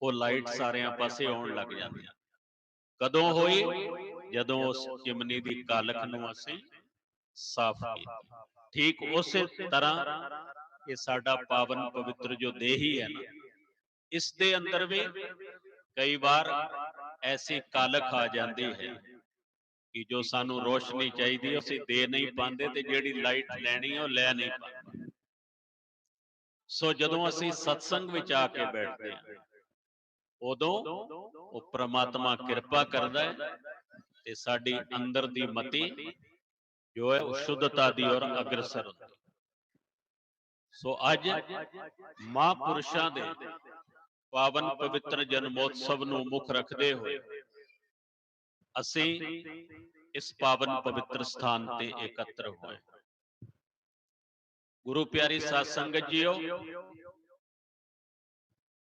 वो लाइट सारे पासे आउण लग जाती है। कदों होई? जदों उस चिमनी की कालख नूं असीं साफ किया। ठीक उस तरह ये साडा पावन पवित्र जो देही है ना, इस दे अंदर भी कई बार ऐसी कालख आ जाती है कि जो सानू रोशनी चाहिए असीं दे नहीं पाते, ते जिहड़ी लाइट लैनी है वो लै नहीं पाते। सो जदों असीं सत्संग विच आके बैठते हैं, उदों वो परमात्मा किरपा करदा है ते साडी अंदर दी मति जो है वो शुद्धता दी ओर अग्रसर होती। सो अज महापुरुषां दे पावन पवित्र जन्मोत्सव नूं मुख रखदे होए असीं इस पावन पवित्र स्थान ते एकत्र होए। गुरु प्यारी साध संगत जीओ,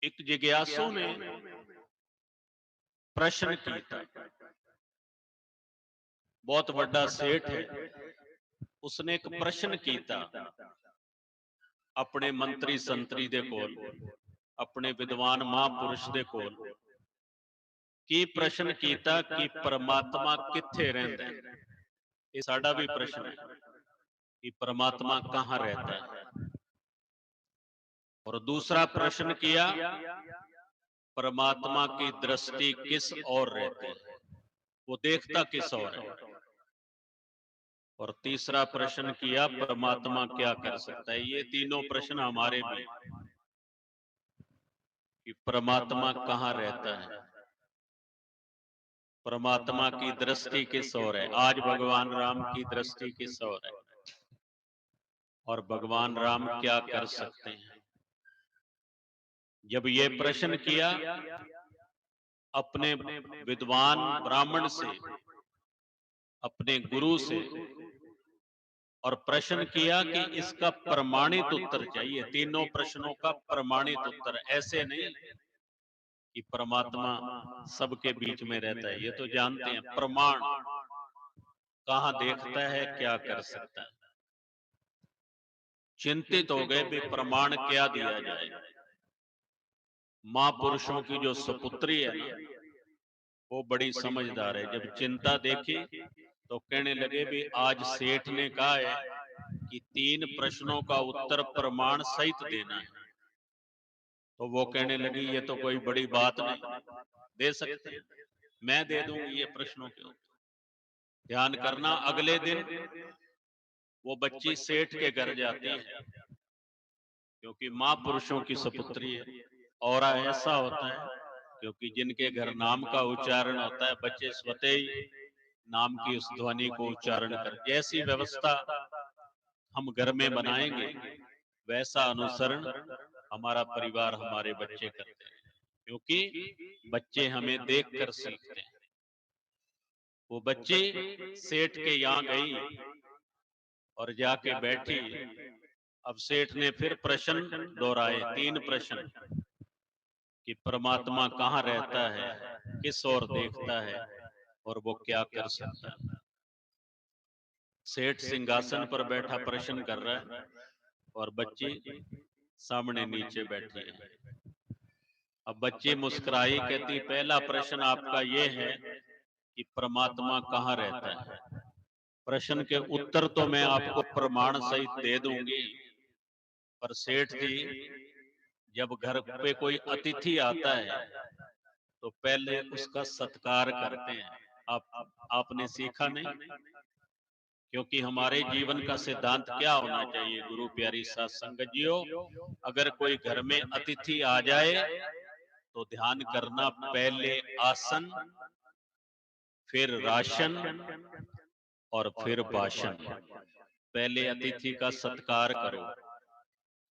एक जिज्ञासु ने प्रश्न किया। बहुत बड़ा सेठ है, उसने एक प्रश्न किया अपने मंत्री संतरी दे कोल, अपने विद्वान महापुरुष दे कोल। की प्रश्न किया कि परमात्मा कित्थे रहिंदा है? ये साडा भी प्रश्न है कि परमात्मा कहाँ रहता है। और दूसरा प्रश्न किया, परमात्मा की दृष्टि किस ओर रहती है, वो देखता किस ओर है। और तीसरा प्रश्न किया, परमात्मा क्या कर सकता है। ये तीनों प्रश्न हमारे भी कि परमात्मा कहाँ रहता है, परमात्मा की दृष्टि किस ओर है। आज भगवान राम की दृष्टि किस ओर है, और भगवान राम क्या कर सकते हैं। जब ये प्रश्न किया अपने विद्वान ब्राह्मण से, अपने गुरु से, और प्रश्न किया कि इसका प्रमाणित उत्तर चाहिए। तीनों प्रश्नों का प्रमाणित उत्तर, ऐसे नहीं कि परमात्मा सबके बीच में रहता है, ये तो जानते हैं। प्रमाण कहाँ देखता है, क्या कर सकता है। चिंतित हो गए भी प्रमाण क्या दिया जाए। महापुरुषों की जो सुपुत्री है ना, वो बड़ी समझदार है। जब चिंता देखी तो कहने लगे भी आज सेठ ने कहा है कि 3 प्रश्नों का उत्तर प्रमाण सहित देना है। तो वो कहने लगी ये तो कोई बड़ी बात नहीं, दे सकते हैं, मैं दे दूंगी ये प्रश्नों के उत्तर। ध्यान करना, अगले दिन वो बच्ची सेठ के घर जाती है, क्योंकि माँ पुरुषों की सपुत्री है। और ऐसा होता है क्योंकि जिनके घर नाम का उच्चारण होता है, बच्चे स्वतः ही नाम की उस ध्वनि को उच्चारण कर, जैसी व्यवस्था हम घर में बनाएंगे वैसा अनुसरण हमारा परिवार, हमारे बच्चे करते हैं, क्योंकि बच्चे हमें देखकर सीखते हैं। वो बच्ची सेठ के यहाँ गई और जाके बैठी। अब सेठ ने फिर प्रश्न दोहराए, 3 प्रश्न, कि परमात्मा कहाँ रहता है, किस ओर देखता है और वो क्या कर सकता है। सेठ सिंहासन पर बैठा प्रश्न कर रहा है और बच्ची सामने नीचे बैठी है। अब बच्ची मुस्कुराई, कहती पहला प्रश्न आपका ये है कि परमात्मा कहाँ रहता है। प्रश्न के उत्तर तो मैं आपको प्रमाण सहित दे दूंगी, पर सेठ जी जब घर पे कोई अतिथि आता है तो पहले उसका सत्कार करते हैं। आपने सीखा नहीं? क्योंकि हमारे जीवन का सिद्धांत क्या होना चाहिए गुरु प्यारी साध संगत जियो, अगर कोई घर में अतिथि आ जाए तो ध्यान करना, पहले आसन, फिर राशन और फिर भाषण। पहले अतिथि का सत्कार करो,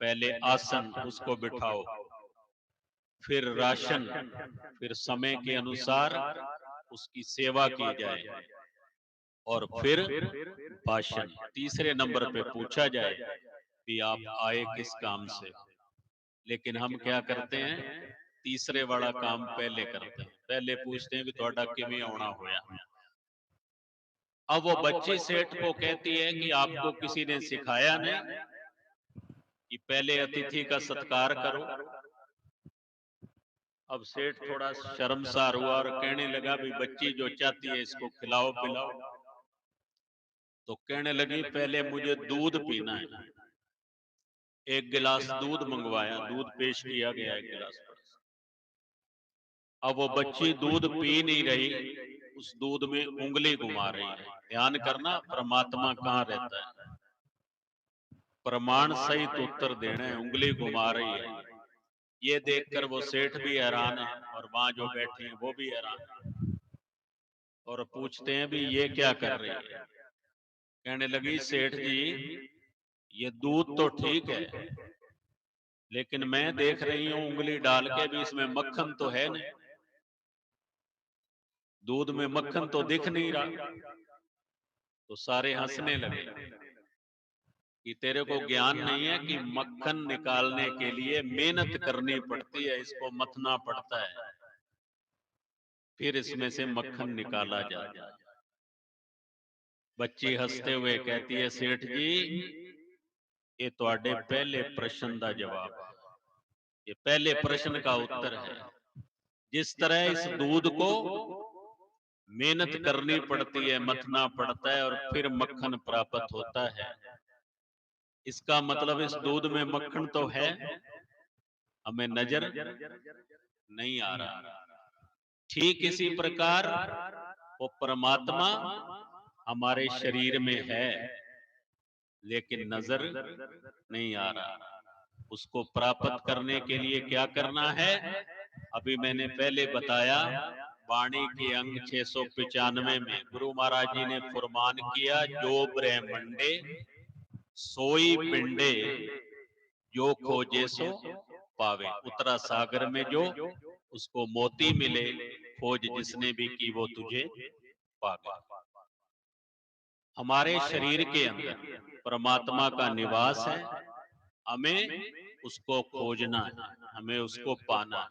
पहले आसन, उसको बिठाओ, फिर राशन, फिर समय के अनुसार उसकी सेवा की जाए, और फिर भाषण। तीसरे नंबर पे पूछा जाए कि आप आए किस काम से। लेकिन हम क्या करते हैं, तीसरे वाला काम पहले करते हैं। पहले पूछते हैं कि थोड़ा किवें आना होया। अब वो बच्ची सेठ को कहती है कि आपको किसी ने सिखाया नहीं कि पहले अतिथि का सत्कार करो। अब सेठ थोड़ा शर्मसार हुआ और कहने लगा भी बच्ची जो चाहती है इसको खिलाओ पिलाओ। तो कहने लगी पहले मुझे दूध पीना है। एक गिलास दूध मंगवाया, दूध पेश किया गया, एक गिलास पर। अब वो बच्ची दूध पी नहीं रही, उस दूध में उंगली घुमा रही है। ध्यान करना, परमात्मा कहाँ रहता है, प्रमाण सहित उत्तर देना है, उंगली घुमा रही है। ये देखकर वो सेठ भी हैरान है और वहां जो बैठे हैं वो भी हैरान है और पूछते हैं भी ये क्या कर रही है। कहने लगी सेठ जी ये दूध तो ठीक है, लेकिन मैं देख रही हूं उंगली डाल के भी इसमें मक्खन तो है नहीं, दूध में मक्खन तो दिख नहीं रहा। तो सारे हंसने लगे कि तेरे को ज्ञान नहीं है कि मक्खन निकालने के लिए मेहनत करनी पड़ती है, इसको मथना पड़ता है, फिर इसमें से मक्खन निकाला जाता है। बच्ची हंसते हुए कहती है सेठ जी ये तुहाडे पहले प्रश्न का जवाब है, ये पहले प्रश्न का उत्तर है। जिस तरह इस दूध को मेहनत करनी पड़ती है, मथना पड़ता है और फिर मक्खन प्राप्त होता है, इसका मतलब इस दूध में मक्खन तो है, हमें नजर नहीं आ रहा। ठीक इसी प्रकार वो परमात्मा हमारे शरीर में है, लेकिन नजर नहीं आ रहा। उसको प्राप्त करने के लिए क्या करना है, अभी मैंने पहले बताया। वाणी के अंग 695 में गुरु महाराज जी ने फरमान किया, जो ब्रह्मंडे सोई पिंडे जो खोजे सो पावे। उत्तरा सागर में जो उसको मोती मिले, खोज जिसने भी की वो तुझे पावे। हमारे शरीर के अंदर परमात्मा का निवास है, हमें उसको खोजना है, हमें उसको पाना है।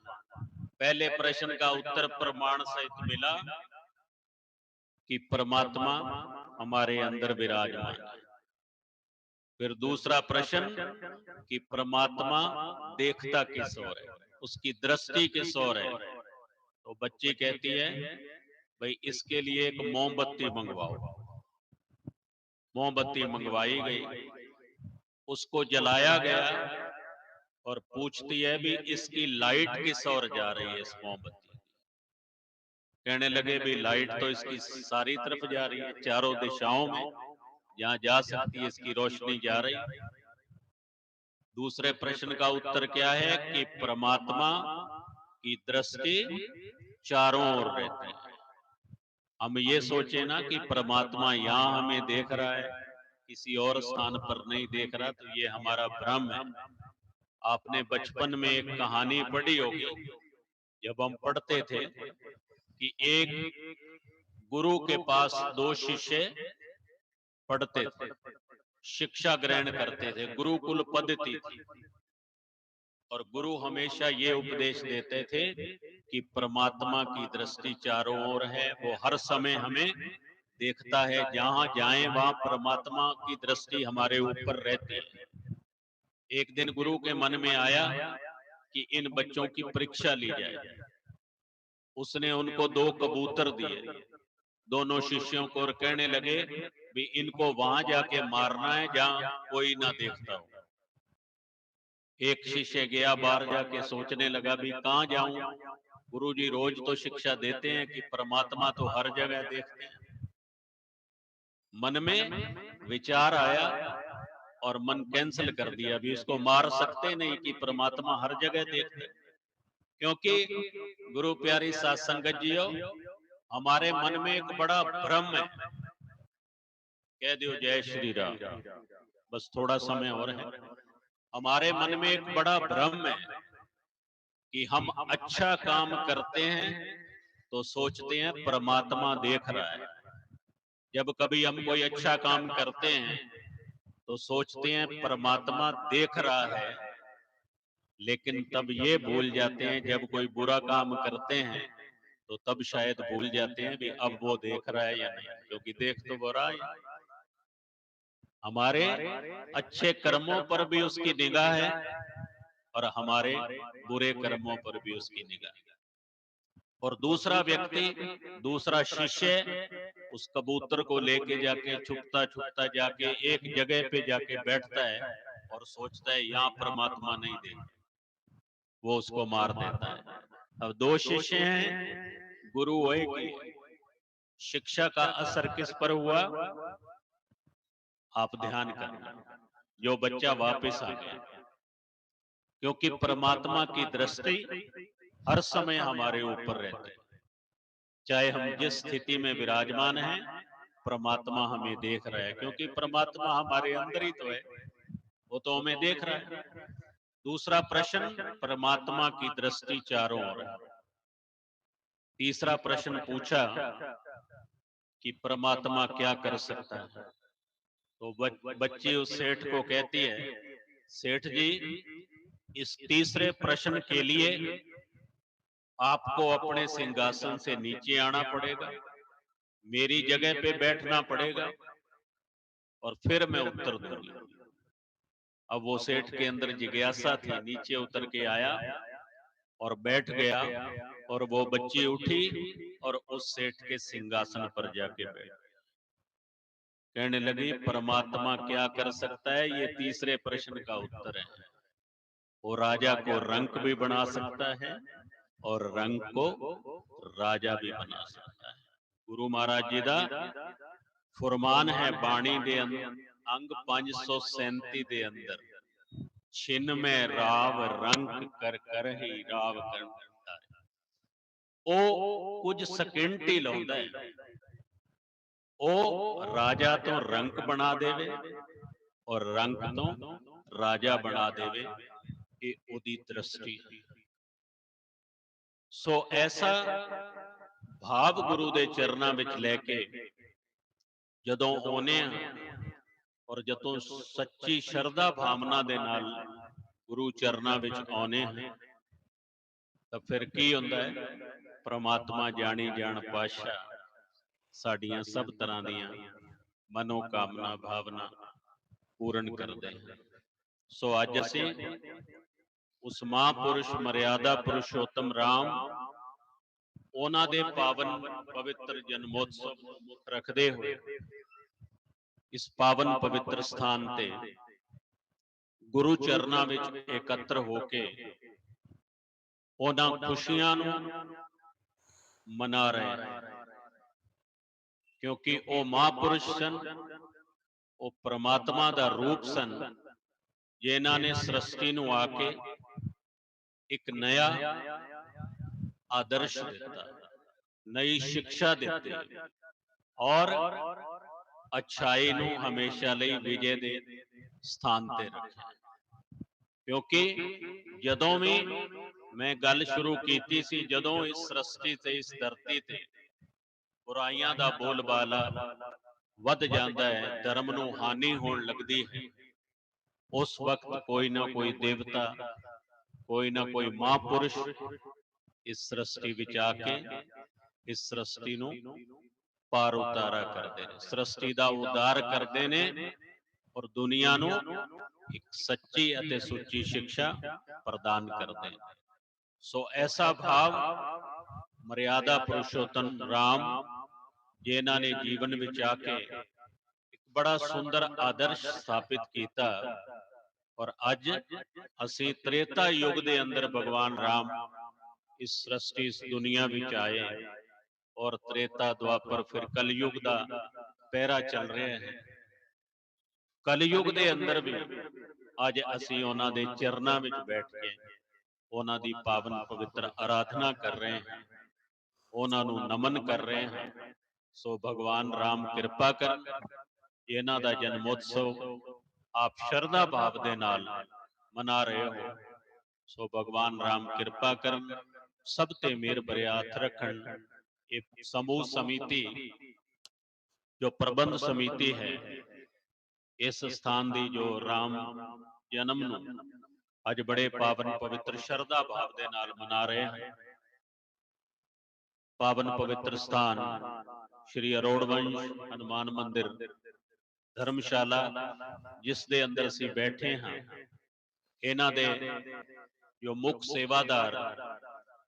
पहले प्रश्न का उत्तर प्रमाण सहित मिला कि परमात्मा हमारे अंदर विराजमान है। फिर दूसरा प्रश्न कि परमात्मा देखता किस ओर है, उसकी दृष्टि किस ओर है। तो बच्ची कहती है भाई इसके लिए एक मोमबत्ती मंगवाओ। मोमबत्ती मंगवाई गई, उसको जलाया गया और पूछती है भी इसकी लाइट किस ओर जा रही है इस मोमबत्ती की। कहने लगे भी लाइट तो इसकी सारी तरफ जा रही है, चारों दिशाओं में जहां जा सकती है इसकी रोशनी जा रही है। दूसरे प्रश्न का उत्तर क्या है कि परमात्मा की दृष्टि चारों ओर रहती है। हम ये सोचे ना कि परमात्मा यहाँ हमें देख रहा है, किसी और स्थान पर नहीं देख रहा, तो ये हमारा भ्रम है। आपने बचपन में एक कहानी पढ़ी होगी, जब हम पढ़ते थे कि एक गुरु के पास दो शिष्य पढ़ते थे, शिक्षा ग्रहण करते थे, गुरुकुल पद्धति थी। और गुरु हमेशा ये उपदेश देते थे कि परमात्मा की दृष्टि चारों ओर है, वो हर समय हमें देखता है, जहां जाएं वहां परमात्मा की दृष्टि हमारे ऊपर रहती है। एक दिन गुरु के मन में आया कि इन बच्चों की परीक्षा ली जाए। उसने उनको दो कबूतर दिए दोनों शिष्यों को और कहने लगे भी इनको वहां जाके मारना है जहां कोई ना देखता हो। एक शिष्य गया, बाहर जाके सोचने लगा भी कहां जाऊं, गुरुजी रोज तो शिक्षा देते हैं कि परमात्मा तो हर जगह देखते हैं। मन में विचार आया और मन कैंसिल कर दिया, भी इसको मार सकते नहीं कि परमात्मा हर जगह देखते। क्योंकि गुरु प्यारी साध संगत जियो, हमारे मन में एक बड़ा भ्रम है। कह दियो जय श्री राम, बस थोड़ा समय और है। हमारे मन में एक बड़ा भ्रम है कि हम अच्छा काम करते हैं तो सोचते हैं परमात्मा देख रहा है। जब कभी हम कोई अच्छा काम करते हैं तो सोचते हैं परमात्मा देख रहा है, लेकिन तब ये भूल जाते हैं जब कोई बुरा काम करते हैं तो तब शायद भूल जाते हैं भी अब वो देख रहा है या नहीं, क्योंकि देख तो वो रहा है। हमारे अच्छे कर्मों पर भी उसकी निगाह है और हमारे बुरे कर्मों पर भी उसकी निगाह है। और दूसरा व्यक्ति, दूसरा शिष्य उस कबूतर को लेके जाके छुपता छुपता जाके एक जगह पे जाके बैठता है और सोचता है यहाँ परमात्मा नहीं देख, वो उसको मार देता है। अब दो शिष्य हैं, गुरु एक ही है। शिक्षा का असर किस पर हुआ, आप ध्यान करना। जो बच्चा वापस आ गया, क्योंकि परमात्मा की दृष्टि हर समय हमारे ऊपर रहती है। चाहे हम जिस स्थिति में विराजमान हैं, परमात्मा हमें देख रहा है, क्योंकि परमात्मा हमारे अंदर ही तो है, वो तो हमें देख रहा है। दूसरा प्रश्न, परमात्मा की दृष्टि चारों ओर है। तीसरा प्रश्न पूछा कि परमात्मा क्या कर सकता है। तो बच्ची उस सेठ को कहती है, सेठ जी इस तीसरे प्रश्न के लिए आपको अपने सिंहासन से नीचे आना पड़ेगा, मेरी जगह पे बैठना पड़ेगा और फिर मैं उत्तर दूंगी। अब वो सेठ के अंदर जिज्ञासा थी, नीचे उतर के आया और बैठ गया और वो बच्ची उठी और उस सेठ के सिंहासन पर जाके बैठ। कहने लगी परमात्मा क्या कर सकता है, ये तीसरे प्रश्न का उत्तर है। वो राजा को रंक भी बना सकता है और रंग को राजा भी बना सकता है। गुरु महाराज जी दा फुरमान है बाणी दे अंग 537 दे अंदर, छिन में राव रंक कर कर ही राव कर करता है। ओ कुछ सेकंड ही लाउंदा है, ओ राजा तो रंक बना देवे और रंक तो राजा बना देवे, ये ओदी दृष्टि है। सो ऐसा भाव गुरु दे चरना विच लेके जदों आउने और जदों सच्ची शरदा भावना दे नाल गुरु चरना विच आउने तो फिर की हुंदा है, परमात्मा जानी जान पातशाह साडियां सब तरह दियां मनोकामना भावना पूर्ण करदे हैं। सो अज असीं उस महापुरुष मर्यादा पुरुषोत्तम राम ਉਹਨਾਂ ਦੇ ਪਾਵਨ ਪਵਿੱਤਰ ਜਨਮੋਤਸਵ ਨੂੰ ਮੁੱਖ ਰੱਖਦੇ ਹੋਏ ਇਸ ਪਾਵਨ ਪਵਿੱਤਰ ਸਥਾਨ ਤੇ ਗੁਰੂ ਚਰਨਾਂ ਵਿੱਚ ਇਕੱਤਰ ਹੋ ਕੇ ਉਹਨਾਂ ਖੁਸ਼ੀਆਂ ਨੂੰ ਮਨਾ ਰਹੇ ਹਾਂ, ਕਿਉਂਕਿ ਉਹ ਮਹਾਂਪੁਰਸ਼ ਸਨ, ਉਹ ਪ੍ਰਮਾਤਮਾ ਦਾ ਰੂਪ ਸਨ, ਜਿਨ੍ਹਾਂ ਨੇ ਸ੍ਰਿਸ਼ਟੀ ਨੂੰ ਆ ਕੇ ਇੱਕ ਨया ਆਦਰਸ਼ ਦਿੱਤਾ, ਨਈ ਸਿੱਖਿਆ ਦਿੱਤੀ ਔਰ अच्छाई ਨੂੰ ਹਮੇਸ਼ਾ ਲਈ ਵਿਜੇ ਦੇ ਸਥਾਨ ਤੇ ਰੱਖਿਆ। ਕਿਉਂਕਿ ਜਦੋਂ ਵੀ ਮੈਂ ਗੱਲ ਸ਼ੁਰੂ ਕੀਤੀ ਸੀ, ਜਦੋਂ ਇਸ ਸ੍ਰਿਸ਼ਟੀ ਤੇ ਇਸ ਧਰਤੀ ਤੇ ਬੁਰਾਈਆਂ ਦਾ ਬੋਲਬਾਲਾ ਵੱਧ ਜਾਂਦਾ ਹੈ, ਧਰਮ ਨੂੰ ਹਾਨੀ ਹੋਣ ਲੱਗਦੀ ਹੈ, ਉਸ ਵਕਤ ਕੋਈ ਨਾ ਕੋਈ ਦੇਵਤਾ, ਕੋਈ ਨਾ ਕੋਈ ਮਹਾਂਪੁਰਸ਼ ਇਸ ਸ੍ਰਿਸ਼ਟੀ ਵਿੱਚ ਆ ਕੇ ਇਸ ਸ੍ਰਿਸ਼ਟੀ ਨੂੰ ਪਾਰ ਉਤਾਰਾ ਕਰਦੇ ਨੇ, ਸ੍ਰਿਸ਼ਟੀ ਦਾ ਉਦਾਰ ਕਰਦੇ ਨੇ ਔਰ ਦੁਨੀਆ ਨੂੰ ਇੱਕ ਸੱਚੀ ਅਤੇ ਸੁੱਚੀ ਸਿੱਖਿਆ ਪ੍ਰਦਾਨ ਕਰਦੇ ਨੇ। ਸੋ ਐਸਾ ਭਾਵ ਮਰਿਆਦਾ ਪੁਰਸ਼ੋਤਮ ਰਾਮ, ਜਿਨ੍ਹਾਂ ਨੇ ਜੀਵਨ ਵਿੱਚ ਆ ਕੇ ਇੱਕ ਬੜਾ ਸੁੰਦਰ ਆਦਰਸ਼ ਸਥਾਪਿਤ ਕੀਤਾ ਔਰ ਅੱਜ ਅਸੀਂ ਤ੍ਰੇਤਾ ਯੁੱਗ ਦੇ ਅੰਦਰ ਭਗਵਾਨ ਰਾਮ ਇਸ ਸ੍ਰਿਸ਼ਟੀ ਇਸ ਦੁਨੀਆ ਵਿੱਚ ਆਏ ਔਰ ਤ੍ਰੇਤਾ ਦੁਆਪਰ ਫਿਰ ਕਲਯੁਗ ਦਾ ਪਹਿਰਾ ਚੱਲ ਰਿਹਾ ਹੈ। ਕਲਯੁਗ ਦੇ ਅੰਦਰ ਵੀ ਅੱਜ ਅਸੀਂ ਉਹਨਾਂ ਦੇ ਚਰਨਾਂ ਵਿੱਚ ਬੈਠ ਕੇ ਉਹਨਾਂ ਦੀ ਪਾਵਨ ਪਵਿੱਤਰ ਆਰਾਧਨਾ ਕਰ ਰਹੇ ਹਾਂ, ਉਹਨਾਂ ਨੂੰ ਨਮਨ ਕਰ ਰਹੇ ਹਾਂ। ਸੋ ਭਗਵਾਨ ਰਾਮ ਕਿਰਪਾ ਕਰਨ, ਇਹਨਾਂ ਦਾ ਜਨਮੋਤਸਵ ਆਪ ਸ਼ਰਧਾ ਭਾਵ ਦੇ ਨਾਲ ਮਨਾ ਰਹੇ ਹੋ। ਸੋ ਭਗਵਾਨ ਰਾਮ ਕਿਰਪਾ ਕਰਨ, ਸਭ ਤੇ ਮਿਹਰ ਭਰਿਆ ਹੱਥ ਰੱਖਣ। ਇਹ ਸਮੂਹ ਸਮਿਤੀ ਜੋ ਪ੍ਰਬੰਧ ਸਮਿਤੀ ਹੈ, ਇਸ ਸਥਾਨ ਦੀ ਜੋ ਰਾਮ ਜਨਮ ਨੂੰ ਅੱਜ ਬੜੇ ਪਾਵਨ ਪਵਿੱਤਰ ਸ਼ਰਧਾ ਭਾਵ ਦੇ ਨਾਲ ਮਨਾ ਰਹੇ ਹਨ। ਪਾਵਨ ਪਵਿੱਤਰ ਸਥਾਨ ਸ਼੍ਰੀ ਅਰੋੜ ਵੰਸ਼ ਹਨੂਮਾਨ ਮੰਦਿਰ ਧਰਮਸ਼ਾਲਾ, ਜਿਸ ਦੇ ਅੰਦਰ ਅਸੀਂ ਬੈਠੇ ਹਾਂ, ਇਹਨਾਂ ਦੇ ਜੋ ਮੁੱਖ ਸੇਵਾਦਾਰ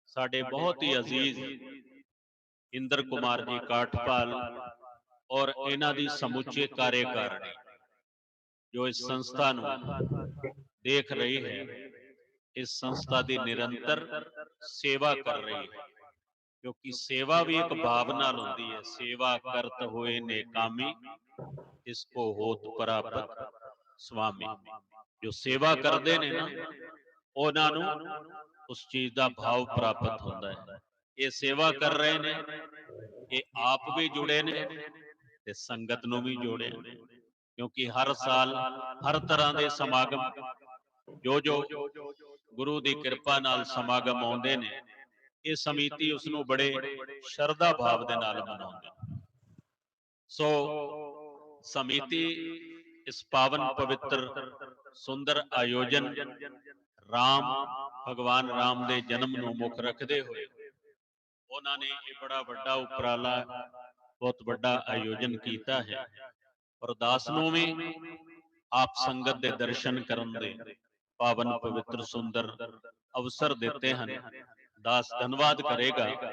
ਸਾਡੇ ਬਹੁਤ ਹੀ ਅਜ਼ੀਜ਼ ਇੰਦਰ ਕੁਮਾਰ ਜੀ ਕਾਠਪਾਲ ਔਰ ਇਹਨਾਂ ਦੀ ਸਮੁੱਚੇ ਕਾਰਜਕਾਰਣੀ ਜੋ ਇਸ ਸੰਸਥਾ ਨੂੰ ਦੇਖ ਰਹੀ ਹੈ, ਇਸ ਸੰਸਥਾ ਦੀ ਨਿਰੰਤਰ ਸੇਵਾ ਕਰ ਰਹੀ ਹੈ। ਕਿਉਂਕਿ ਸੇਵਾ ਵੀ ਇੱਕ ਭਾਵ ਨਾਲ ਹੁੰਦੀ ਹੈ, ਸੇਵਾ ਕਰਤ ਹੋਏ ਨੇਕਾਮੀ ਇਸਕੋ ਹੋਤ ਪ੍ਰਾਪਤ ਸੁਆਮੀ। ਜੋ ਸੇਵਾ ਕਰਦੇ ਨੇ ਨਾ, ਉਹਨਾਂ ਨੂੰ ਉਸ ਚੀਜ਼ ਦਾ ਭਾਵ ਪ੍ਰਾਪਤ ਹੁੰਦਾ ਹੈ। ਇਹ ਸੇਵਾ ਕਰ ਰਹੇ ਨੇ, ਇਹ ਆਪ ਵੀ ਜੁੜੇ ਨੇ ਤੇ ਸੰਗਤ ਨੂੰ ਵੀ ਜੋੜੇ ਨੇ, ਕਿਉਂਕਿ ਹਰ ਸਾਲ ਹਰ ਤਰ੍ਹਾਂ ਦੇ ਸਮਾਗਮ ਜੋ ਗੁਰੂ ਦੀ ਕਿਰਪਾ ਨਾਲ ਸਮਾਗਮ ਆਉਂਦੇ ਨੇ, ਇਹ ਸਮਿਤੀ ਉਸ ਨੂੰ ਬੜੇ ਸ਼ਰਧਾ ਭਾਵ ਦੇ ਨਾਲ ਮਨਾਉਂਦੇ ਨੇ। ਸੋ ਸਮਿਤੀ ਇਸ ਪਾਵਨ ਪਵਿੱਤਰ ਸੁੰਦਰ ਆਯੋਜਨ ਰਾਮ ਭਗਵਾਨ ਰਾਮ ਦੇ ਜਨਮ ਨੂੰ ਮੁੱਖ ਰੱਖਦੇ ਹੋਏ ਉਹਨਾਂ ਨੇ ਇਹ ਬੜਾ ਵੱਡਾ ਉਪਰਾਲਾ, ਬਹੁਤ ਵੱਡਾ ਆਯੋਜਨ ਕੀਤਾ ਹੈ। ਔਰ ਦਾਸ ਨੂੰ ਵੀ ਆਪ ਸੰਗਤ ਦੇ ਦਰਸ਼ਨ ਕਰਨ ਦੇ ਪਾਵਨ ਪਵਿੱਤਰ ਸੁੰਦਰ ਅਵਸਰ ਦਿੱਤੇ ਹਨ। ਦਾਸ ਧੰਨਵਾਦ ਕਰੇਗਾ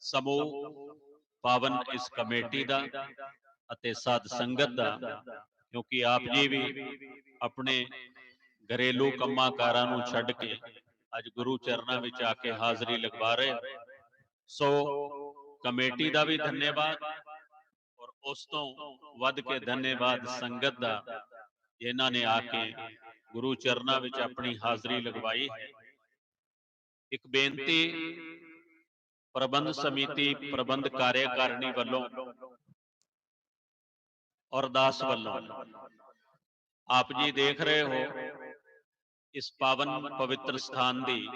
ਸਮੂਹ ਪਾਵਨ ਇਸ ਕਮੇਟੀ ਦਾ ਅਤੇ ਸਾਧ ਸੰਗਤ ਦਾ, ਕਿਉਂਕਿ ਆਪ ਜੀ ਵੀ ਆਪਣੇ ਘਰੇਲੂ ਕੰਮਾਂ ਕਾਰਾਂ ਨੂੰ ਛੱਡ ਕੇ ਅੱਜ ਗੁਰੂ ਚਰਨਾਂ ਵਿੱਚ ਆ ਕੇ ਹਾਜ਼ਰੀ ਲਗਵਾ ਰਹੇ। ਸੋ ਕਮੇਟੀ ਦਾ ਵੀ ਧੰਨਵਾਦ ਔਰ ਉਸ ਤੋਂ ਵੱਧ ਕੇ ਧੰਨਵਾਦ ਸੰਗਤ ਦਾ, ਜਿਨ੍ਹਾਂ ਨੇ ਆ ਕੇ ਗੁਰੂ ਚਰਨਾਂ ਵਿੱਚ ਆਪਣੀ ਹਾਜ਼ਰੀ ਲਗਵਾਈ ਹੈ। ਇੱਕ ਬੇਨਤੀ ਪ੍ਰਬੰਧ ਸਮਿਤੀ ਪ੍ਰਬੰਧ ਕਾਰਜਕਾਰਣੀ ਵੱਲੋਂ ਔਰ ਦਾਸ ਵੱਲੋਂ, ਆਪ ਜੀ ਦੇਖ ਰਹੇ ਹੋ ਇਸ ਪਾਵਨ ਪਵਿੱਤਰ ਸਥਾਨ ਦੀ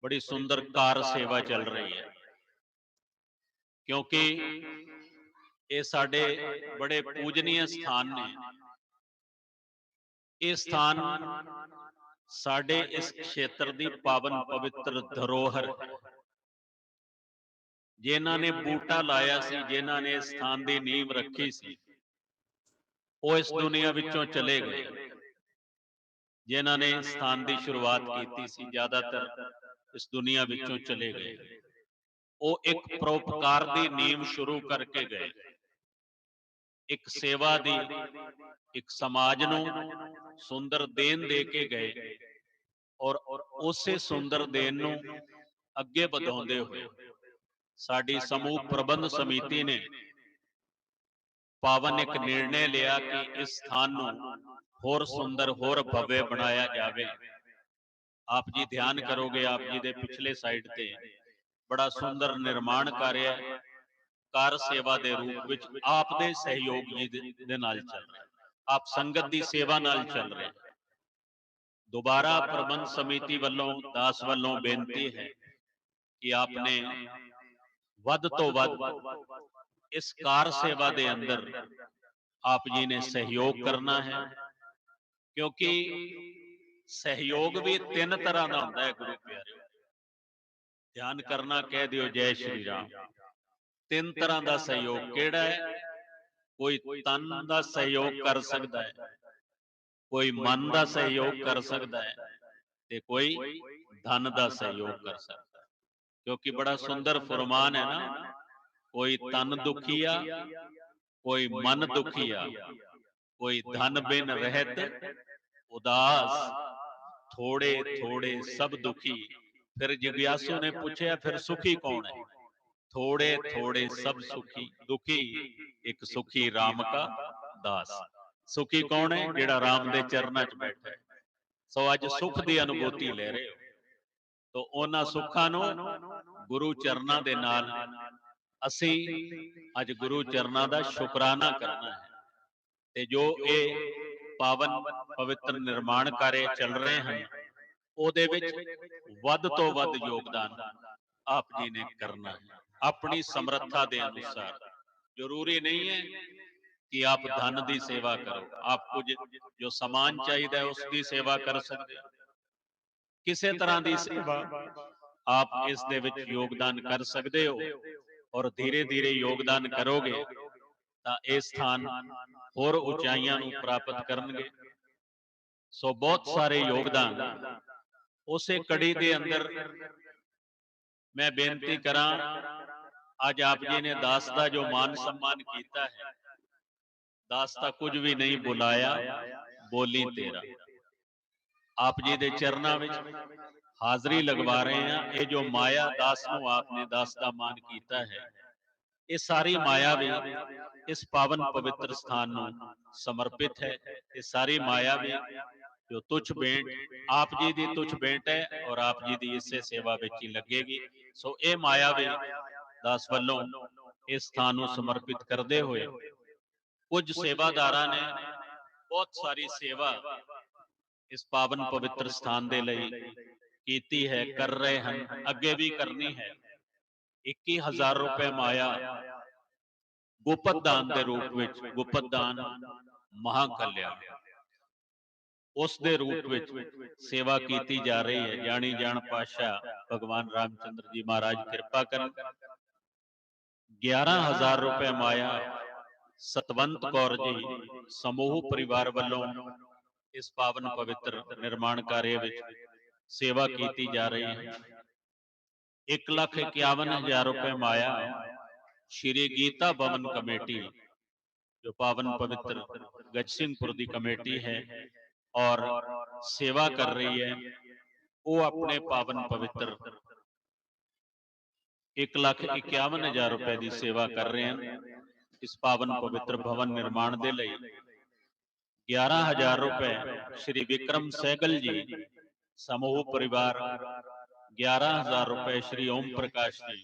ਬੜੀ ਸੁੰਦਰ ਕਾਰ ਸੇਵਾ ਚੱਲ ਰਹੀ ਹੈ। ਕਿਉਂਕਿ ਇਹ ਸਾਡੇ ਬੜੇ ਪੂਜਨੀय ਸਥਾਨ ਨੇ। ਇਹ ਸਥਾਨ ਸਾਡੇ ਇਸ ਖੇਤਰ ਦੀ ਪਾਵਨ ਪਵਿੱਤਰ ਧਰੋਹਰ, ਜਿਨ੍ਹਾਂ ਨੇ ਬੂਟਾ ਲਾਇਆ ਸੀ, ਜਿਨ੍ਹਾਂ ਨੇ ਸਥਾਨ ਦੀ ਨੀਂਹ ਰੱਖੀ ਸੀ, ਉਹ ਇਸ ਦੁਨੀਆ ਵਿੱਚੋਂ ਚਲੇ ਗਏ। ਜਿਨ੍ਹਾਂ ਨੇ ਸਥਾਨ ਦੀ ਸ਼ੁਰੂਆਤ ਕੀਤੀ ਸੀ, ਜ਼ਿਆਦਾਤਰ ਇਸ ਦੁਨੀਆ ਵਿੱਚੋਂ ਚਲੇ ਗਏ। ਉਹ ਇੱਕ ਪਰਉਪਕਾਰ ਦੀ ਨੀਂਵ ਸ਼ੁਰੂ ਕਰਕੇ ਗਏ, ਇੱਕ ਸੇਵਾ ਦੀ, ਇੱਕ ਸਮਾਜ ਨੂੰ ਸੁੰਦਰ ਦੇਣ ਦੇ ਕੇ ਗਏ ਔਰ ਉਸੇ ਸੁੰਦਰ ਦੇਣ ਨੂੰ ਅੱਗੇ ਵਧਾਉਂਦੇ ਹੋਏ ਸਾਡੀ ਸਮੂਹ ਪ੍ਰਬੰਧ ਸਮਿਤੀ ਨੇ ਪਾਵਨ ਇੱਕ ਨਿਰਣੇ ਲਿਆ ਕਿ ਇਸ ਸਥਾਨ ਨੂੰ ਹੋਰ ਸੁੰਦਰ, ਹੋਰ ਭव्य ਬਣਾਇਆ ਜਾਵੇ। ਆਪ ਜੀ ਧਿਆਨ ਕਰੋਗੇ, ਆਪ ਜੀ ਦੇ ਪਿਛਲੇ ਸਾਈਡ ਤੇ ਬੜਾ ਸੁੰਦਰ ਨਿਰਮਾਣ ਕਾਰਜ ਹੈ, ਕਾਰ ਸੇਵਾ ਦੇ ਰੂਪ ਵਿੱਚ ਆਪ ਦੇ ਸਹਿਯੋਗ ਜੀ ਦੇ ਨਾਲ ਚੱਲ ਰਿਹਾ, ਆਪ ਸੰਗਤ ਦੀ ਸੇਵਾ ਨਾਲ ਚੱਲ ਰਿਹਾ। ਦੁਬਾਰਾ ਪ੍ਰਬੰਧ ਸਮਿਤੀ ਵੱਲੋਂ, ਦਾਸ ਵੱਲੋਂ ਬੇਨਤੀ ਹੈ ਕਿ ਆਪਨੇ ਵੱਧ ਤੋਂ ਵੱਧ ਇਸ ਕਾਰ ਸੇਵਾ ਦੇ ਅੰਦਰ ਆਪ ਜੀ ਨੇ ਸਹਿਯੋਗ ਕਰਨਾ ਹੈ, ਕਿਉਂਕਿ ਸਹਿਯੋਗ ਵੀ ਤਿੰਨ ਤਰ੍ਹਾਂ ਦਾ ਹੁੰਦਾ ਹੈ ਗੁਰੂ ਪਿਆਰਿਓ। ਧਿਆਨ ਕਰਨਾ, ਕਹਿ ਦਿਓ ਜੈ ਸ਼੍ਰੀ ਰਾਮ। ਤਿੰਨ ਤਰ੍ਹਾਂ ਦਾ ਸਹਿਯੋਗ ਕਿਹੜਾ ਹੈ? ਕੋਈ ਤਨ ਦਾ ਸਹਿਯੋਗ ਕਰ ਸਕਦਾ ਹੈ, ਕੋਈ ਮਨ ਦਾ ਸਹਿਯੋਗ ਕਰ ਸਕਦਾ ਹੈ ਤੇ ਕੋਈ ਧਨ ਦਾ ਸਹਿਯੋਗ ਕਰ ਸਕਦਾ ਹੈ। ਕਿਉਂਕਿ ਬੜਾ ਸੁੰਦਰ ਫਰਮਾਨ ਹੈ ਨਾ, ਕੋਈ ਤਨ ਦੁਖੀਆ, ਕੋਈ ਮਨ ਦੁਖੀਆ, ਕੋਈ ਧਨ ਬਿਨ ਰਹਿਤ ਉਦਾਸ, ਥੋੜੇ ਥੋੜੇ ਸਭ ਦੁਖੀ। फिर जिज्ञासु ने पूछा फिर सुखी कौन है? थोड़े थोड़े सब सुखी, दुखी एक सुखी राम का दास। सुखी कौन है? जेड़ा राम दे चरना च बैठा है। सो अज सुख दी अनुभूति ले रहे हो, तो उन्हां सुखां नूं गुरु चरना दे नाल असी अज गुरु चरना दा शुकराना करना है। ते जो ये पावन पवित्र निर्माण कार्य चल रहे हैं ਉਹਦੇ ਵਿੱਚ ਵੱਧ ਤੋਂ ਵੱਧ ਯੋਗਦਾਨ ਆਪ ਜੀ ਨੇ ਕਰਨਾ ਹੈ ਆਪਣੀ ਸਮਰੱਥਾ ਦੇ ਅਨੁਸਾਰ। ਜ਼ਰੂਰੀ ਨਹੀਂ ਹੈ ਕਿ ਆਪ ਧਨ ਦੀ ਸੇਵਾ ਕਰੋ, ਆਪ ਕੁਝ ਜੋ ਸਮਾਨ ਚਾਹੀਦਾ ਹੈ ਉਸ ਦੀ ਸੇਵਾ ਕਰ ਸਕਦੇ ਹੋ। ਕਿਸੇ ਤਰ੍ਹਾਂ ਦੀ ਸੇਵਾ ਆਪ ਇਸ ਦੇ ਵਿੱਚ ਯੋਗਦਾਨ ਕਰ ਸਕਦੇ ਹੋ ਔਰ ਧੀਰੇ ਧੀਰੇ ਯੋਗਦਾਨ ਕਰੋਗੇ ਤਾਂ ਇਹ ਸਥਾਨ ਹੋਰ ਉਚਾਈਆਂ ਨੂੰ ਪ੍ਰਾਪਤ ਕਰਨਗੇ। ਸੋ ਬਹੁਤ ਸਾਰੇ ਯੋਗਦਾਨ ਉਸੇ ਕੜੀ ਦੇ ਅੰਦਰ मैं बेनती करा, आज आप जी ने दास का जो मान सम्मान किया है, दास का कुछ भी नहीं बुलाया, बोली तेरा। आप जी के चरणों में हाजरी लगवा रहे हैं। ये जो माया दास को आपने दास का मान किया है, ये सारी माया भी इस पावन पवित्र स्थान में समर्पित है। ये सारी माया भी जो तुच्छ भेंट आप जी की तुच्छ भेंट है और आप जी की इसे सेवा विच ही लगेगी। सो ये माया भी दास वालों इस स्थान को समर्पित करते हुए कुछ सेवादारा ने बहुत सारी सेवा इस पावन पवित्र स्थान के लिए कीती है, कर रहे हैं, अगे भी करनी है। 21,000 रुपए माया गुप्त दान के रूप में, गुप्त दान महाकल्याण उस दे रूप में सेवा की जा रही है। जानी जान पातशाह भगवान रामचंद्र जी महाराज कृपा करन। 11,000 रुपए माया सतवंत कौर जी समूह परिवार वालों इस पावन पवित्र निर्माण कार्य में सेवा की जा रही है। 1,51,000 रुपए माया श्री गीता भवन कमेटी जो पावन पवित्र गजसिंहपुर की कमेटी है और सेवा कर रही है, वो अपने पावन पवित्र 1,51,000 रुपए की सेवा कर रहे हैं। इस पावन पवित्र भवन निर्माण के लिए 11,000 रुपए श्री विक्रम सहगल जी समूह परिवार, 11,000 रुपए श्री ओम प्रकाश जी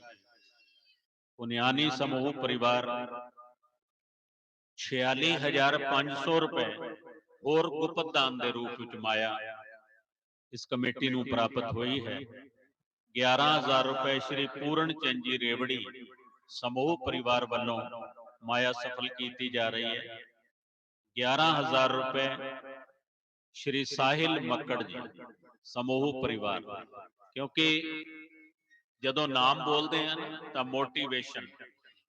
पुनियानी समूह परिवार, 46,500 रुपए और गुप्त दान के रूप में माया इस कमेटी को प्राप्त हुई है। 11,000 रुपए श्री पूर्ण चंद जी रेवड़ी समूह परिवार वालों माया सफल की जा रही है। 11,000 रुपए श्री साहिल मक्कड़ जी समूह परिवार, क्योंकि जदों नाम बोलते हैं तो मोटिवेशन,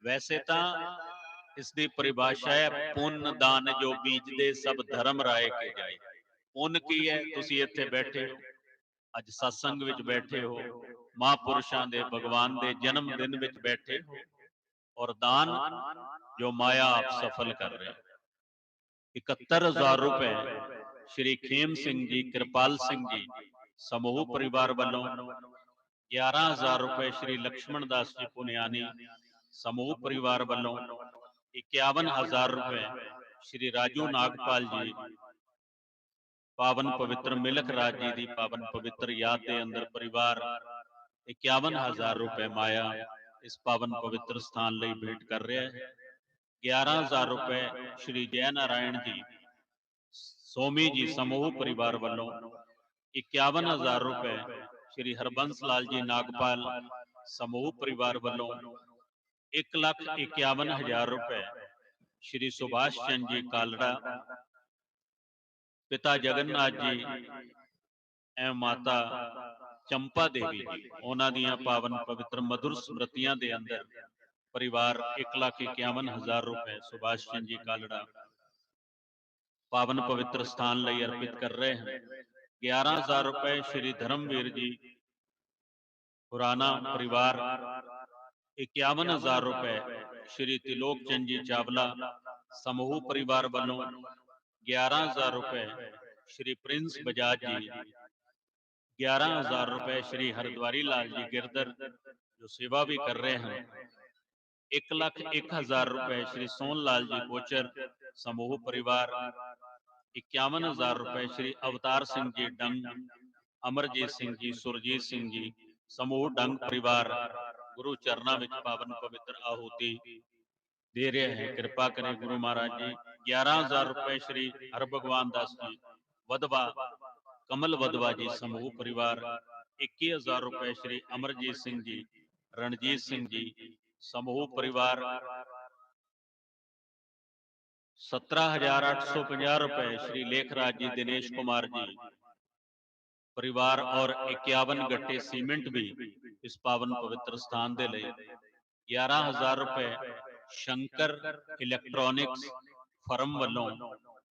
वैसे तो इसकी परिभाषा है पुण्य दान जो बीज दे सब धर्म राय के जाए। पुण्य की है, तुसी इत्थे बैठे हो, ਅੱਜ ਸਤਸੰਗ ਵਿੱਚ ਬੈਠੇ ਹੋ, ਮਹਾਂਪੁਰਸ਼ਾਂ ਦੇ ਭਗਵਾਨ ਦੇ ਜਨਮ ਦਿਨ ਵਿੱਚ ਬੈਠੇ ਹੋ, ਔਰ ਦਾਨ ਜੋ ਮਾਇਆ ਆਪ ਸਫਲ ਕਰ ਰਹੇ। 71,000 रुपए श्री खेम सिंह जी, कृपाल सिंह जी समूह परिवार वालों, 11,000 रुपए श्री लक्ष्मण दास जी पुनियानी समूह परिवार वालों, 51,000 रुपए श्री राजू नागपाल जी पावन पवित्र मिलख राज जी की पावन पवित्र याद के अंदर परिवार 51,000 रुपए माया इस पावन पवित्र स्थान ਲਈ भेंट कर रहा है। 11,000 रुपए श्री जय नारायण जी सोमी जी समूह परिवार वालों, 51,000 रुपए श्री हरबंस लाल जी नागपाल समूह परिवार वालों, 1,51,000 रुपए श्री सुभाष चंद जी कालड़ा, पिता जगन्नाथ जी एवं माता चंपा देवी जी, उन्हां दियां पावन पवित्र मधुर स्मृतियां दे अंदर परिवार 1,51,000 रुपए सुभाष चंद जी कालड़ा पावन पवित्र स्थान ਲਈ अर्पित कर रहे हैं। 11,000 रुपए श्री धर्मवीर जी खुराना परिवार, 51,000 रुपए श्री त्रिलोक चंद जी चावला समूह परिवार वालों, 11,000 रुपए श्री प्रिंस बजाज जी, 11,000 रुपए श्री हरद्वारी लाल जी गिरधर जो सेवा भी कर रहे हैं, 1,01,000 रुपए श्री सोनलाल जी कोचर समूह परिवार, 51,000 रुपए श्री अवतार सिंह जी डंग, अमरजीत सिंह जी, सुरजीत सिंह जी समूह डंग परिवार गुरु चरणा विच पावन पवित्र आहुति दे रहे हैं। कृपा करें गुरु महाराज जी। 11,000 रुपए श्री हर भगवान दास जी वधवा कमल वधवा जी समूह परिवार, 21,000 रुपए श्री अमरजीत सिंह जी रणजीत सिंह जी समूह परिवार, 17,850 रुपए श्री लेखराज जी दिनेश कुमार जी परिवार और 51 गट्टे सीमेंट भी इस पावन पवित्र स्थान दे लिए। 11,000 रुपए शंकर इलेक्ट्रॉनिक्स फर्म वालों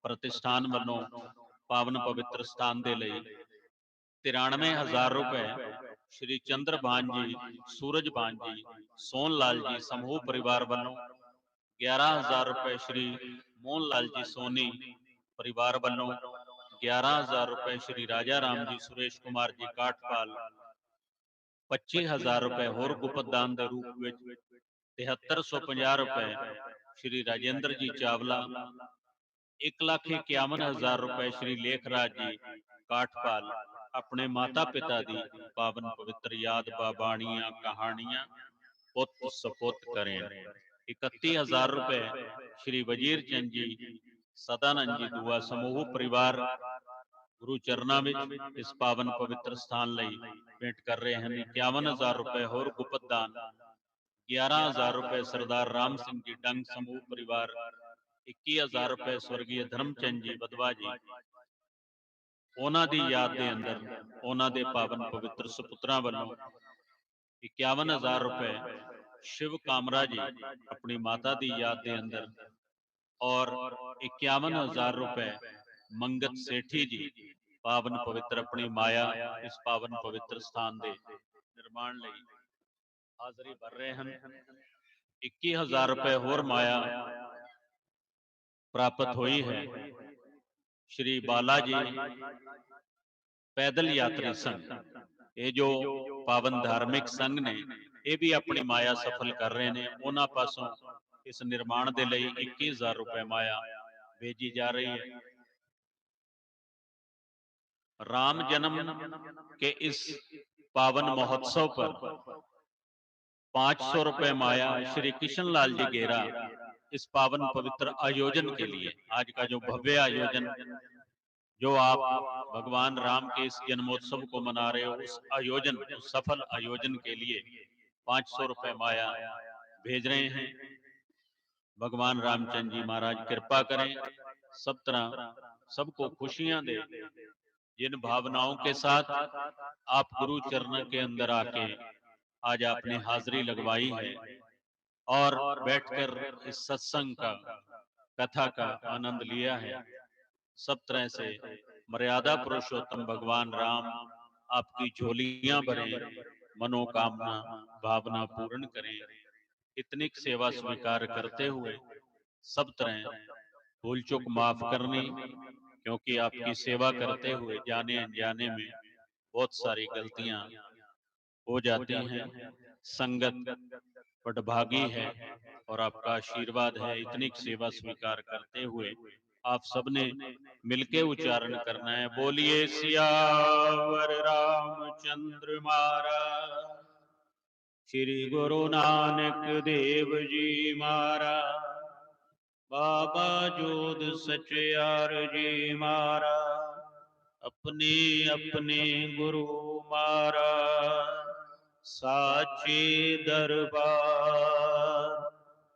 प्रतिष्ठान वालों पावन पवित्र स्थान दे लिए। 93,000 रुपए श्री चंद्रभान जी सूरजभान जी सोनलाल जी समूह परिवार वालों, 11,000 रुपए श्री मोहनलाल जी सोनी परिवार वालों, 11,000 रुपए श्री राजा राम जी सुरेश कुमार जी काठपाल, 25,000 रुपए होर गुप्त दान के रूप में, 7350 रुपए श्री राजेंद्र जी चावला, 1,51,000 रुपए श्री लेखराज जी काठपाल अपने माता पिता की पावन पवित्र याद बाबाणियां कहानियां पुत सपुत करें। 31,000 रुपए श्री वजीर चंद जी सदानंद जी दुआ समूह परिवार गुरु चरणा में इस पावन पवित्र स्थान ਲਈ भेंट कर रहे हैं। 51,000 रुपए होर गुप्त दान, 11,000 रुपए सरदार राम सिंह जी डंग समूह परिवार, 21,000 रुपए स्वर्गीय धर्मचंद जी बदवा जी उन्हां दी याद दे अंदर उन्हां दे पावन पवित्र सुपुत्रां वालों, 51,000 रुपए शिव कामरा जी अपनी माता दी याद दे अंदर और 51,000 रुपए मंगत सेठी जी पावन पवित्र अपनी माया इस पावन पवित्र स्थान दे निर्माण लई हाजरी भर रहे हैं। 21,000 रुपए होर माया प्राप्त हुई है श्री बालाजी पैदल यात्री संघ, ये जो पावन धार्मिक संघ ने ये भी अपनी माया सफल कर रहे हैं। उन्हां पासों इस निर्माण के लिए 21,000 रुपए माया भेजी जा रही है। राम जन्म के इस पावन महोत्सव पर 500 रुपए माया श्री किशन लाल जी गेरा इस पावन पवित्र आयोजन के लिए, आज का जो भव्य आयोजन जो आप भगवान राम के इस जन्मोत्सव को मना रहे हो, उस आयोजन उस सफल आयोजन के लिए 500 रुपए माया भेज रहे हैं। भगवान रामचंद्र जी महाराज कृपा करें, सब तरह सबको खुशियां दे। जिन भावनाओं के साथ आप गुरु चरण के अंदर आके आज आपने हाजिरी लगवाई है और बैठकर इस सत्संग का कथा का आनंद लिया है, सब तरह से मर्यादा पुरुषोत्तम भगवान राम आपकी झोलियां भरें, मनोकामना भावना पूर्ण करें। इतनी सेवा स्वीकार करते हुए सब तरह भूल चूक माफ करनी, क्योंकि आपकी सेवा करते हुए जाने अनजाने में बहुत सारी गलतियां हो जाती हैं। संगत बड़भागी है और आपका आशीर्वाद है। इतनी सेवा स्वीकार करते हुए आप सबने मिलके उच्चारण करना है, बोलिए सियावर रामचंद्र महाराज, श्री गुरु नानक देव जी महाराज, बाबा जोध सचयार जी महाराज, अपने अपने गुरु महाराज, साचे दरबार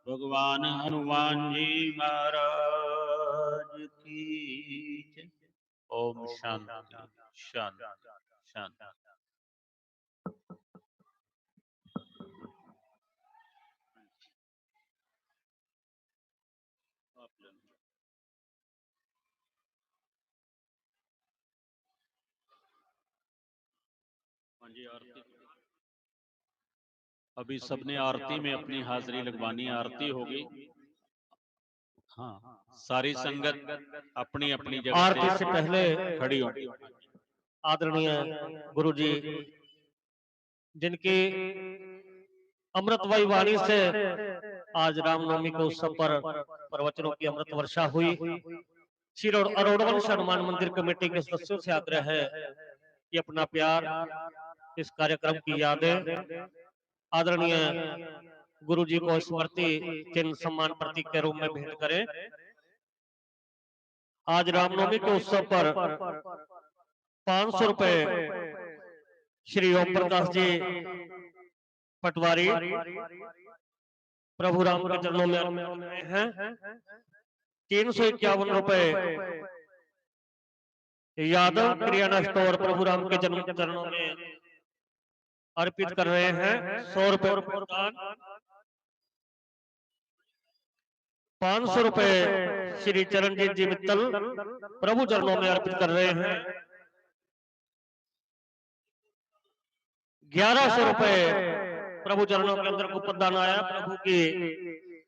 भगवान हनुमान जी महाराज की जय। ओम शांति शांति शांति। हाँ जी, आरती अभी सबने आरती में अपनी हाजिरी लगवानी, आरती होगी। हाँ, सारी संगत अपनी अपनी जगह आरती से पहले खड़ी होगी। आदरणीय गुरु जी, जिनकी अमृतमयी वाणी से आज रामनवमी के उत्सव पर प्रवचनों की अमृत वर्षा हुई। श्री अरोड़वंश हनुमान मंदिर कमेटी के सदस्यों से आग्रह है कि अपना प्यार, इस कार्यक्रम की यादें आदरणीय गुरु जी को स्मृति चिन्ह सम्मान प्रतीक के रूप में भेंट करें। आज रामनवमी के उत्सव पर 500 रुपए श्री ओम प्रकाश जी पटवारी प्रभु राम के चरणों में हैं। 351 रुपए यादव किराना स्टोर प्रभु राम के चरणों में अर्पित कर रहे हैं। 100 रुपए 500 रुपए श्री चरणजीत जी मित्तल प्रभु चरणों में अर्पित कर रहे हैं। 1100 रुपए प्रभु चरणों के अंदर को प्रदान आया। प्रभु की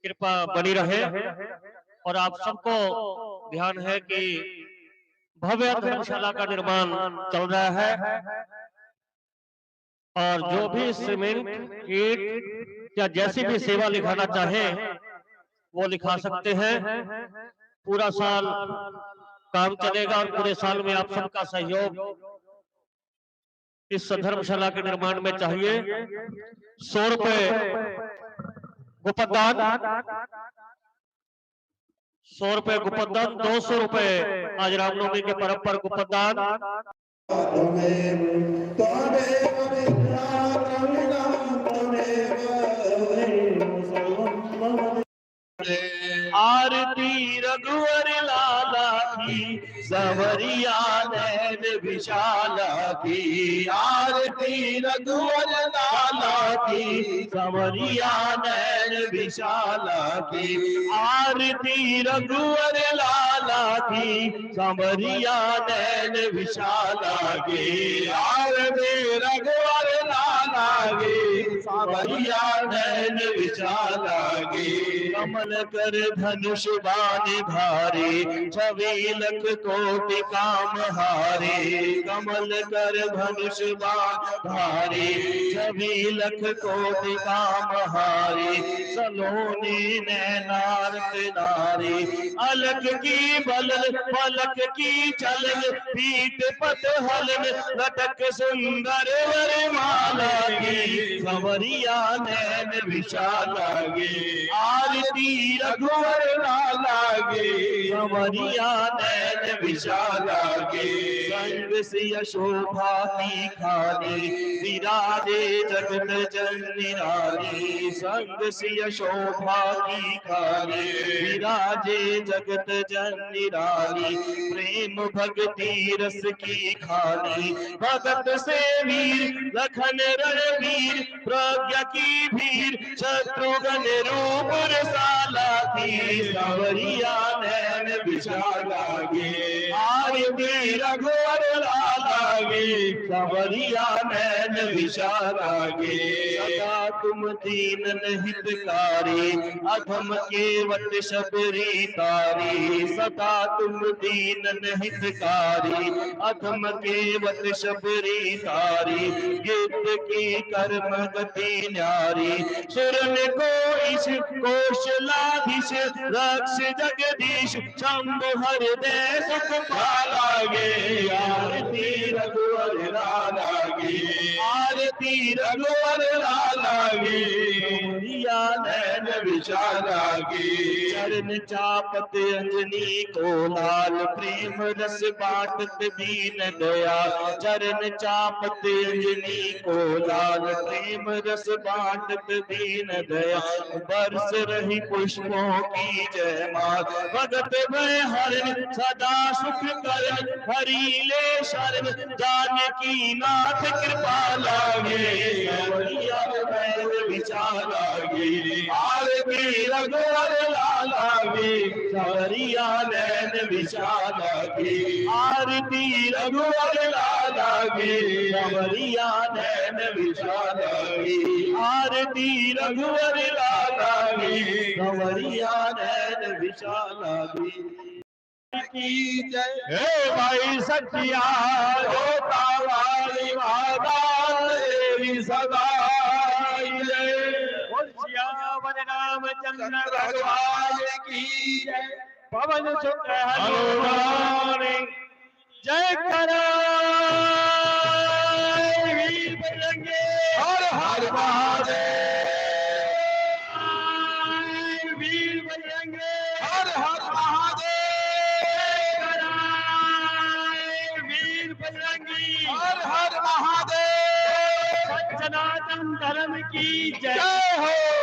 कृपा बनी रहे और आप सबको ध्यान है कि भव्य धर्मशाला का निर्माण चल रहा है और जो भी सीमेंट ईंट या जैसी भी सेवा लिखाना चाहे वो लिखा सकते हैं। पूरा साल काम चलेगा और पूरे साल में आप सबका सहयोग इस धर्मशाला के निर्माण में चाहिए। 100 रुपए गुपदान, 100 रुपए गुपदान, 200 रुपए आज रामनवमी के पर्व पर गुपदान। आरती रघुवर लाला की, सवरिया नैन विशाला की। आरती रघुवर लाला की, सवरिया नैन विशाला की। आरती रघुवर लाला की, सवरिया नैन विशाला की। आरती रघुवर लाला की, सवरिया नैन विशाला की। कमल कर धनुष बाण धारे, छवि लख कोटि काम हारे। कमल कर धनुष बाण धारे, छवि लख कोटि काम हारे। सलोनी नैनार्क नारे, अलख की बलन पलक की चलन। पीठ पत हलन लटक सुंदर वरमाला की। सवरिया नैन विशाला गे। आरती रघुवर लाला गे, सवरिया नैन विशाला गे। संग सिय शोभा की खानी, विराजे जगत जननी रानी। संग सिय शोभा की खानी, विराजे जगत जननी रानी। प्रेम भक्ति रस की खानी, भगत से वीर लखन रणवीर। प्रज्ञा की भीर शत्रुघ्न रूप रसाला की। सवरिया नैन विशाला गे। आरती रघुवर लाला लागे, सांवरिया नैन विशाल लागे। सदा तुम दीन हितकारी, अधम केवट शबरी तारी। सदा तुम दीन हितकारी, अधम केवट शबरी तारी। गिद्ध की कर्म गति न्यारी, सुरन को ईश कौशलाधीश। रक्ष जगदीश शंभु हृदय सुख लागे, आरती रघुवर लागे, आरती रघुवर लागे। रघुरिया नैन विशाल लागे, चरण चापत अंजनी को लाल। प्रेम रस बाटत दीन दया, चरण चापत अंजनी को लाल। प्रेम रस बाटत दीन दया, बरस रही पुष्पों की जयमाल। भगत भय हरण सदा सुख करण, हरि ले शरण जानकी नाथ कृपा लागे। सांवरिया नैन विशाल लागे, आरती रघुवर लागे। सांवरिया नैन विशाल लागे, आरती रघुवर लागे। रघुवरिया नैन विशाल लागे, आरती रघुवर लागे। रघुवरिया नैन विशाल की जय। हे भाई सखिया होता वाली माता तेरी सदा जय। श्यावन रामचंद्र भगवान की जय। पवन सुत हनुमान जय करा वीर बजरंगी। हर हर महादेव, वीर बजरंगी। हर हर महादेव, वीर बजरंगी। हर हर महादेव। सनातन धर्म की जय जय हो।